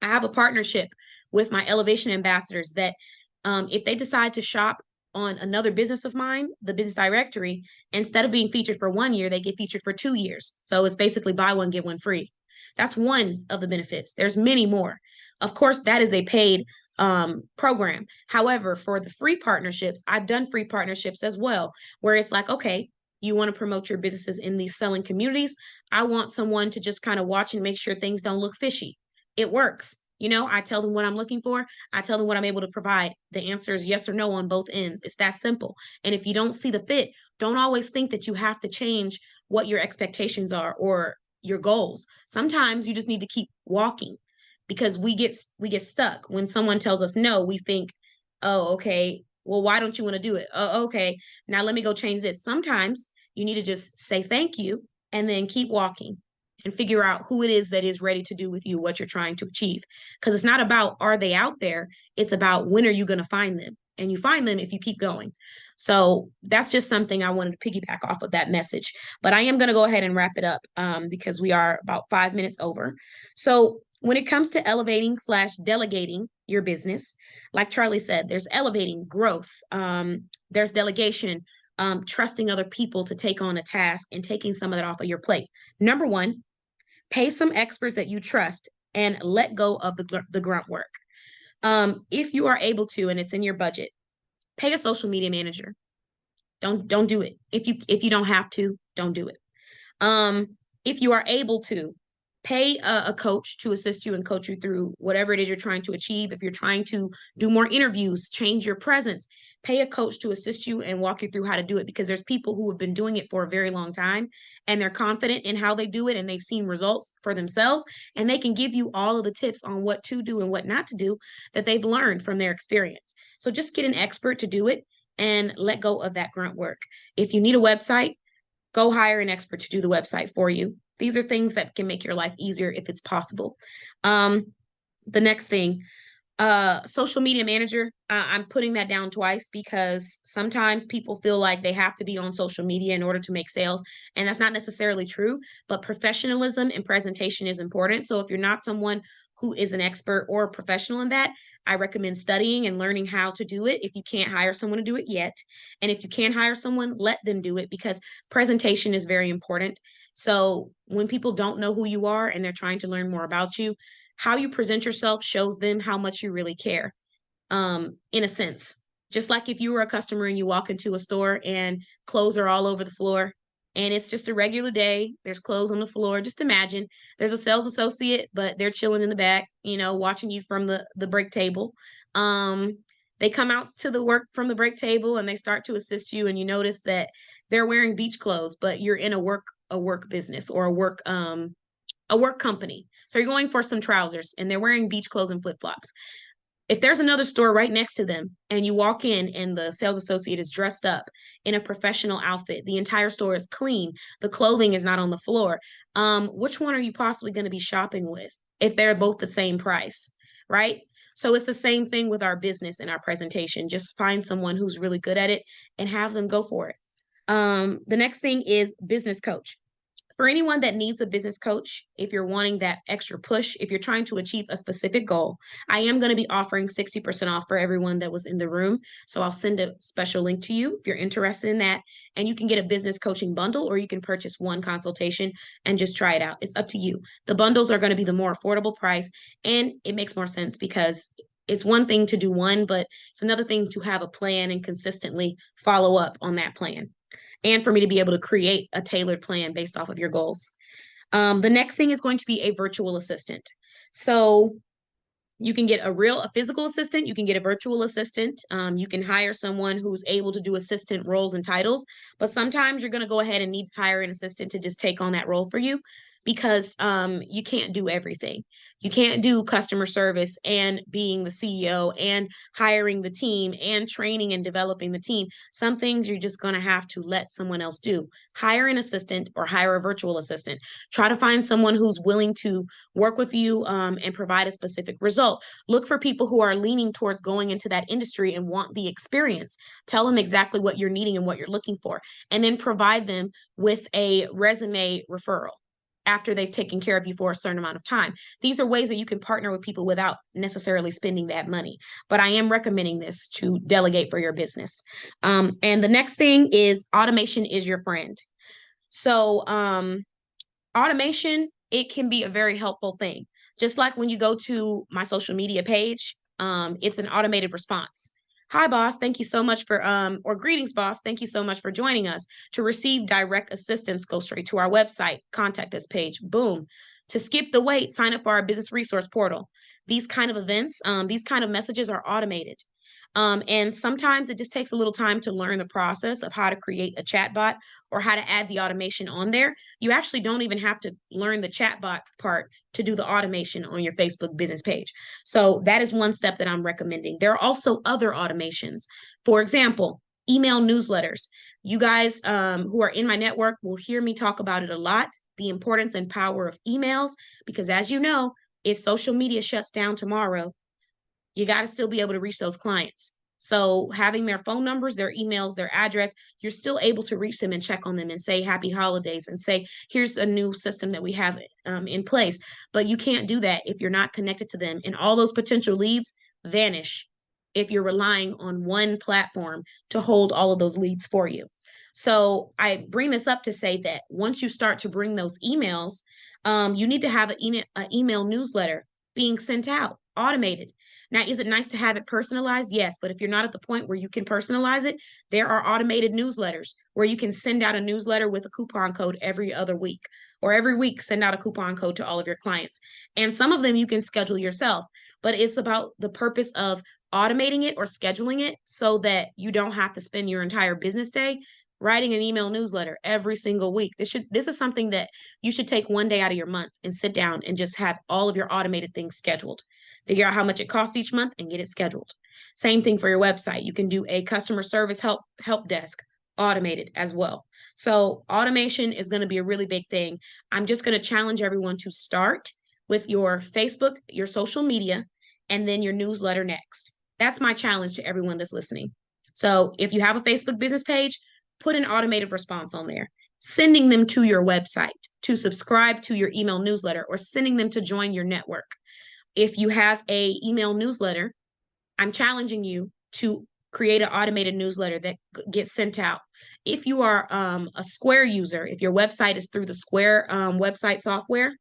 I have a partnership with my Elevation ambassadors that if they decide to shop on another business of mine, the business directory, instead of being featured for 1 year, they get featured for 2 years. So it's basically buy one, get one free. That's one of the benefits. There's many more. Of course, that is a paid program. However, for the free partnerships, I've done free partnerships as well, where it's like, okay, you want to promote your businesses in these selling communities. I want someone to just kind of watch and make sure things don't look fishy. It works. I tell them what I'm looking for. I tell them what I'm able to provide. The answer is yes or no on both ends. It's that simple. And if you don't see the fit, don't always think that you have to change what your expectations are or your goals. Sometimes you just need to keep walking because we get stuck. When someone tells us no, we think, oh, okay, well, why don't you want to do it? Oh, okay, now let me go change this. Sometimes you need to just say thank you and then keep walking and figure out who it is that is ready to do with you what you're trying to achieve. Because it's not about are they out there? It's about when are you going to find them? And you find them if you keep going. So that's just something I wanted to piggyback off of that message. But I am going to go ahead and wrap it up because we are about 5 minutes over. So when it comes to elevating/delegating your business, like Charlie said, there's elevating growth. There's delegation, trusting other people to take on a task and taking some of that off of your plate. Number one, pay some experts that you trust and let go of the grunt work. If you are able to, and it's in your budget, pay a social media manager. Don't do it. If you don't have to, don't do it. If you are able to, pay a coach to assist you and coach you through whatever it is you're trying to achieve. If you're trying to do more interviews, change your presence, pay a coach to assist you and walk you through how to do it, because there's people who have been doing it for a very long time and they're confident in how they do it and they've seen results for themselves, and they can give you all of the tips on what to do and what not to do that they've learned from their experience. So just get an expert to do it and let go of that grunt work. If you need a website, go hire an expert to do the website for you. These are things that can make your life easier if it's possible. The next thing, social media manager, I'm putting that down twice because sometimes people feel like they have to be on social media in order to make sales, and that's not necessarily true, but professionalism and presentation is important. So if you're not someone who is an expert or a professional in that, I recommend studying and learning how to do it if you can't hire someone to do it yet. And if you can hire someone, let them do it, because presentation is very important. So when people don't know who you are and they're trying to learn more about you, how you present yourself shows them how much you really care, in a sense. Just like if you were a customer and you walk into a store and clothes are all over the floor and it's just a regular day, there's clothes on the floor. Just imagine there's a sales associate, but they're chilling in the back, watching you from the break table. They come out to the work from the break table and they start to assist you, and you notice that they're wearing beach clothes, but you're in a work business or a work company. So you're going for some trousers and they're wearing beach clothes and flip-flops. If there's another store right next to them and you walk in and the sales associate is dressed up in a professional outfit, the entire store is clean, the clothing is not on the floor, which one are you possibly going to be shopping with if they're both the same price, right? So it's the same thing with our business and our presentation. Just find someone who's really good at it and have them go for it. The next thing is business coach. For anyone that needs a business coach, if you're wanting that extra push, if you're trying to achieve a specific goal, I am going to be offering 60% off for everyone that was in the room. So I'll send a special link to you if you're interested in that. And you can get a business coaching bundle, or you can purchase one consultation and just try it out. It's up to you. The bundles are going to be the more affordable price, and it makes more sense because it's one thing to do one, but it's another thing to have a plan and consistently follow up on that plan, and for me to be able to create a tailored plan based off of your goals. The next thing is going to be a virtual assistant. So you can get a physical assistant, you can get a virtual assistant, you can hire someone who's able to do assistant roles and titles, but sometimes you're going to go ahead and need to hire an assistant to just take on that role for you, because you can't do everything. You can't do customer service and being the CEO and hiring the team and training and developing the team. Some things you're just going to have to let someone else do. Hire an assistant or hire a virtual assistant. Try to find someone who's willing to work with you and provide a specific result. Look for people who are leaning towards going into that industry and want the experience. Tell them exactly what you're needing and what you're looking for, and then provide them with a resume referral after they've taken care of you for a certain amount of time. These are ways that you can partner with people without necessarily spending that money. But I am recommending this to delegate for your business. And the next thing is automation is your friend. So automation, it can be a very helpful thing. Just like when you go to my social media page, it's an automated response. Hi, boss. Thank you so much for, or greetings, boss. Thank you so much for joining us. To receive direct assistance, go straight to our website, contact us page, boom. To skip the wait, sign up for our business resource portal. These kind of events, these kind of messages are automated. And sometimes it just takes a little time to learn the process of how to create a chatbot or how to add the automation on there. You actually don't even have to learn the chatbot part to do the automation on your Facebook business page. So that is one step that I'm recommending. There are also other automations. For example, email newsletters. You guys who are in my network will hear me talk about it a lot, the importance and power of emails, because as you know, if social media shuts down tomorrow, you got to still be able to reach those clients. So having their phone numbers, their emails, their address, you're still able to reach them and check on them and say happy holidays and say, here's a new system that we have in place. But you can't do that if you're not connected to them. And all those potential leads vanish if you're relying on one platform to hold all of those leads for you. So I bring this up to say that once you start to bring those emails, you need to have an email newsletter being sent out, automated. Now, is it nice to have it personalized? Yes, but if you're not at the point where you can personalize it, there are automated newsletters where you can send out a newsletter with a coupon code every other week, or every week send out a coupon code to all of your clients. And some of them you can schedule yourself, but it's about the purpose of automating it or scheduling it so that you don't have to spend your entire business day writing an email newsletter every single week. This is something that you should take one day out of your month and sit down and just have all of your automated things scheduled. Figure out how much it costs each month and get it scheduled. Same thing for your website. You can do a customer service help desk automated as well. So automation is going to be a really big thing. I'm just going to challenge everyone to start with your Facebook, your social media, and then your newsletter next. That's my challenge to everyone that's listening. So if you have a Facebook business page, put an automated response on there, sending them to your website to subscribe to your email newsletter or sending them to join your network. If you have a email newsletter, I'm challenging you to create an automated newsletter that gets sent out. If you are a Square user, if your website is through the Square website software,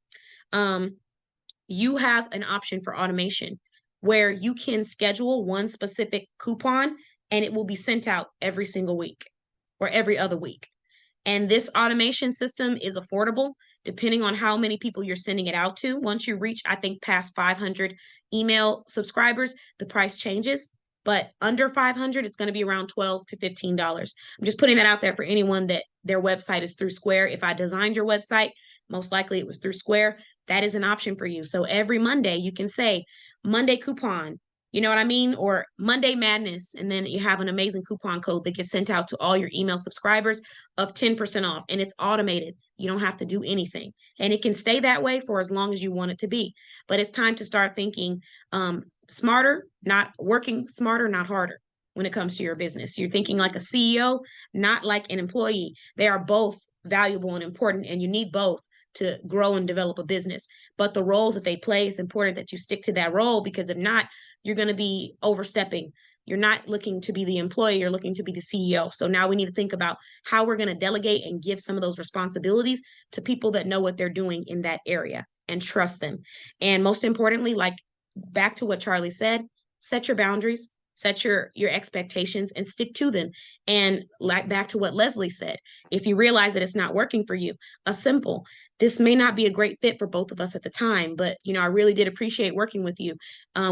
you have an option for automation where you can schedule one specific coupon and it will be sent out every single week or every other week. And this automation system is affordable depending on how many people you're sending it out to. Once you reach, I think, past 500 email subscribers, the price changes. But under 500, it's going to be around $12 to $15. I'm just putting that out there for anyone that their website is through Square. If I designed your website, most likely it was through Square. That is an option for you. So every Monday you can say Monday coupon, you know what I mean? Or Monday Madness. And then you have an amazing coupon code that gets sent out to all your email subscribers of 10% off. And it's automated. You don't have to do anything. And it can stay that way for as long as you want it to be. But it's time to start thinking smarter, not working smarter, not harder when it comes to your business. You're thinking like a CEO, not like an employee. They are both valuable and important, and you need both to grow and develop a business. But the roles that they play, it's important that you stick to that role, because if not, you're going to be overstepping. You're not looking to be the employee, you're looking to be the CEO. So now we need to think about how we're going to delegate and give some of those responsibilities to people that know what they're doing in that area and trust them. And most importantly, like back to what Charlie said, set your boundaries, set your expectations and stick to them. And like back to what Leslie said, if you realize that it's not working for you, this may not be a great fit for both of us at the time, but I really did appreciate working with you.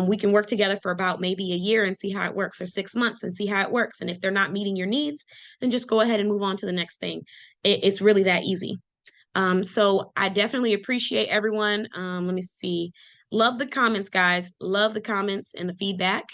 We can work together for about maybe a year and see how it works, or 6 months and see how it works. And if they're not meeting your needs, then just go ahead and move on to the next thing. It's really that easy. So I definitely appreciate everyone. Let me see. Love the comments, guys. Love the comments and the feedback.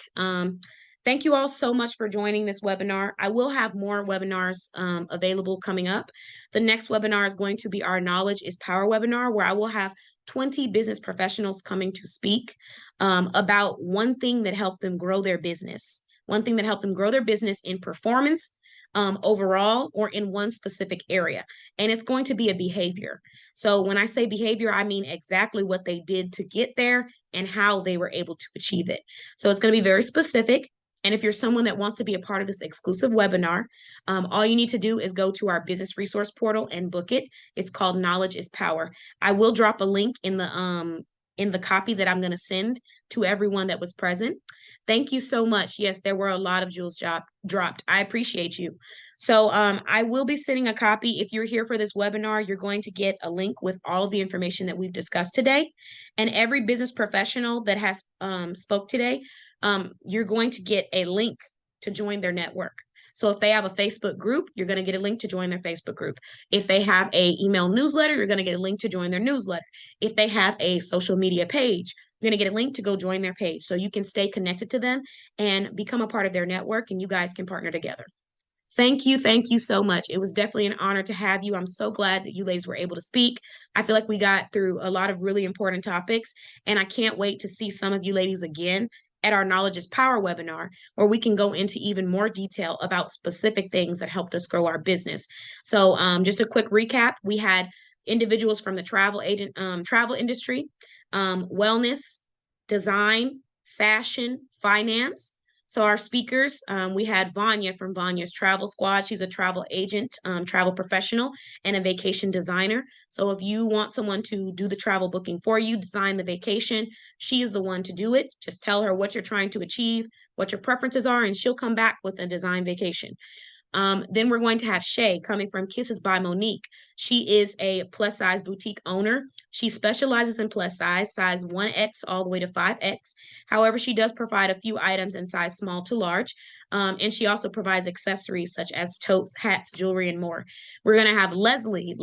Thank you all so much for joining this webinar. I will have more webinars available coming up. The next webinar is going to be our Knowledge is Power webinar, where I will have 20 business professionals coming to speak about one thing that helped them grow their business, in performance, overall, or in one specific area. And it's going to be a behavior. So when I say behavior, I mean exactly what they did to get there and how they were able to achieve it. So it's going to be very specific. And if you're someone that wants to be a part of this exclusive webinar, all you need to do is go to our business resource portal and book it. It's called Knowledge is Power. I will drop a link in the copy that I'm going to send to everyone that was present. Thank you so much. Yes, there were a lot of jewels dropped. I appreciate you. So I will be sending a copy. If you're here for this webinar, you're going to get a link with all of the information that we've discussed today. And every business professional that has spoke today, you're going to get a link to join their network. So if they have a Facebook group, you're going to get a link to join their Facebook group. If they have an email newsletter, you're going to get a link to join their newsletter. If they have a social media page, you're going to get a link to go join their page, so you can stay connected to them and become a part of their network, and you guys can partner together. Thank you so much. It was definitely an honor to have you. I'm so glad that you ladies were able to speak. I feel like we got through a lot of really important topics, and I can't wait to see some of you ladies again at our Knowledge is Power webinar, where we can go into even more detail about specific things that helped us grow our business. So just a quick recap, we had individuals from the travel industry, wellness, design, fashion, finance. So our speakers, we had Vania from Vania's Travel Squad. She's a travel agent, travel professional, and a vacation designer. So if you want someone to do the travel booking for you, design the vacation, she is the one to do it. Just tell her what you're trying to achieve, what your preferences are, and she'll come back with a design vacation. Then we're going to have Shay coming from Kisses by Monique. She is a plus size boutique owner. She specializes in plus size 1X all the way to 5X. However, she does provide a few items in size small to large. And she also provides accessories such as totes, hats, jewelry, and more. We're going to have Leslie.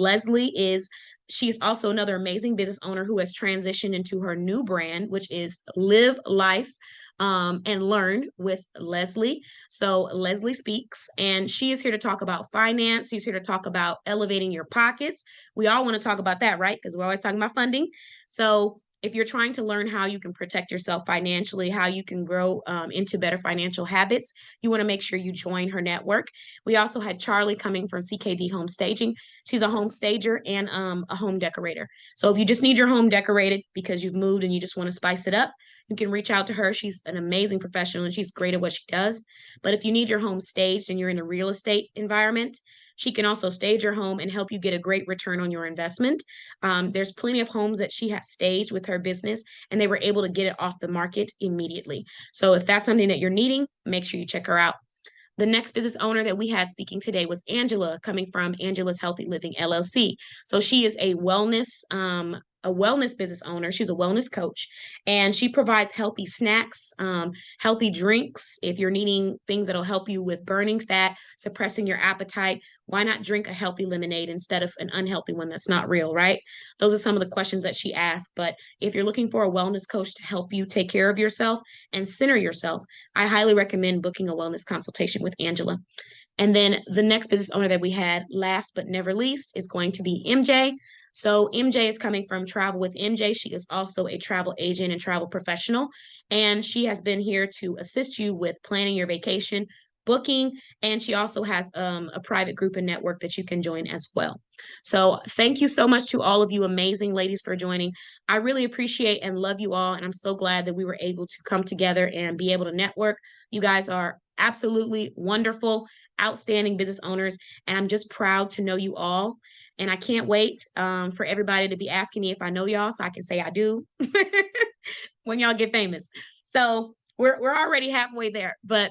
She's also another amazing business owner who has transitioned into her new brand, which is Live Life and Learn with Leslie. So Leslie speaks, and she is here to talk about finance. She's here to talk about elevating your pockets. We all want to talk about that, right? Because we're always talking about funding. So if you're trying to learn how you can protect yourself financially, how you can grow into better financial habits, you want to make sure you join her network. We also had Charlie coming from CKD Home Staging. She's a home stager and a home decorator. So if you just need your home decorated because you've moved and you just want to spice it up, you can reach out to her. She's an amazing professional and she's great at what she does. But if you need your home staged and you're in a real estate environment, she can also stage your home and help you get a great return on your investment. There's plenty of homes that she has staged with her business, and they were able to get it off the market immediately. So if that's something that you're needing, make sure you check her out. The next business owner that we had speaking today was Angela, coming from Angela's Healthy Living LLC. So she is a wellness a wellness business owner. She's a wellness coach, and she provides healthy snacks, healthy drinks. If you're needing things that'll help you with burning fat, suppressing your appetite, why not drink a healthy lemonade instead of an unhealthy one that's not real, right? Those are some of the questions that she asked. But if you're looking for a wellness coach to help you take care of yourself and center yourself, I highly recommend booking a wellness consultation with Angela. And then the next business owner that we had, last but never least, is going to be MJ. So MJ is coming from Travel with MJ. She is also a travel agent and travel professional, and she has been here to assist you with planning your vacation, booking, and she also has a private group and network that you can join as well. So thank you so much to all of you amazing ladies for joining. I really appreciate and love you all, and I'm so glad that we were able to come together and be able to network. You guys are absolutely wonderful, outstanding business owners, and I'm just proud to know you all. And I can't wait for everybody to be asking me if I know y'all, so I can say I do when y'all get famous. So we're already halfway there, but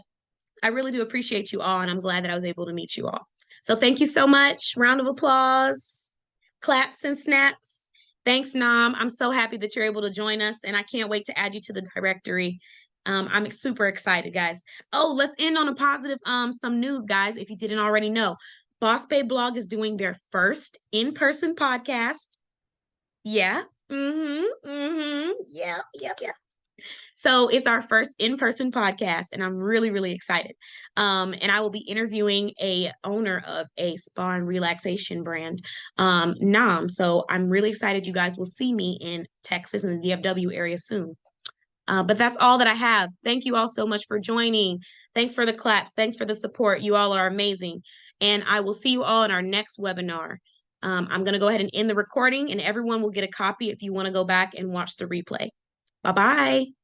I really do appreciate you all, and I'm glad that I was able to meet you all. So thank you so much. Round of applause, claps and snaps. Thanks, Nam. I'm so happy that you're able to join us, and I can't wait to add you to the directory. I'm super excited, guys. Oh, let's end on a positive, some news, guys, if you didn't already know. Boss Babe Blog is doing their first in-person podcast. Yeah. Yep. So it's our first in-person podcast, and I'm really, really excited. And I will be interviewing a owner of a spa and relaxation brand, Nam. So I'm really excited. You guys will see me in Texas in the DFW area soon. But that's all that I have. Thank you all so much for joining. Thanks for the claps. Thanks for the support. You all are amazing. And I will see you all in our next webinar. I'm going to go ahead and end the recording, and everyone will get a copy if you want to go back and watch the replay. Bye-bye.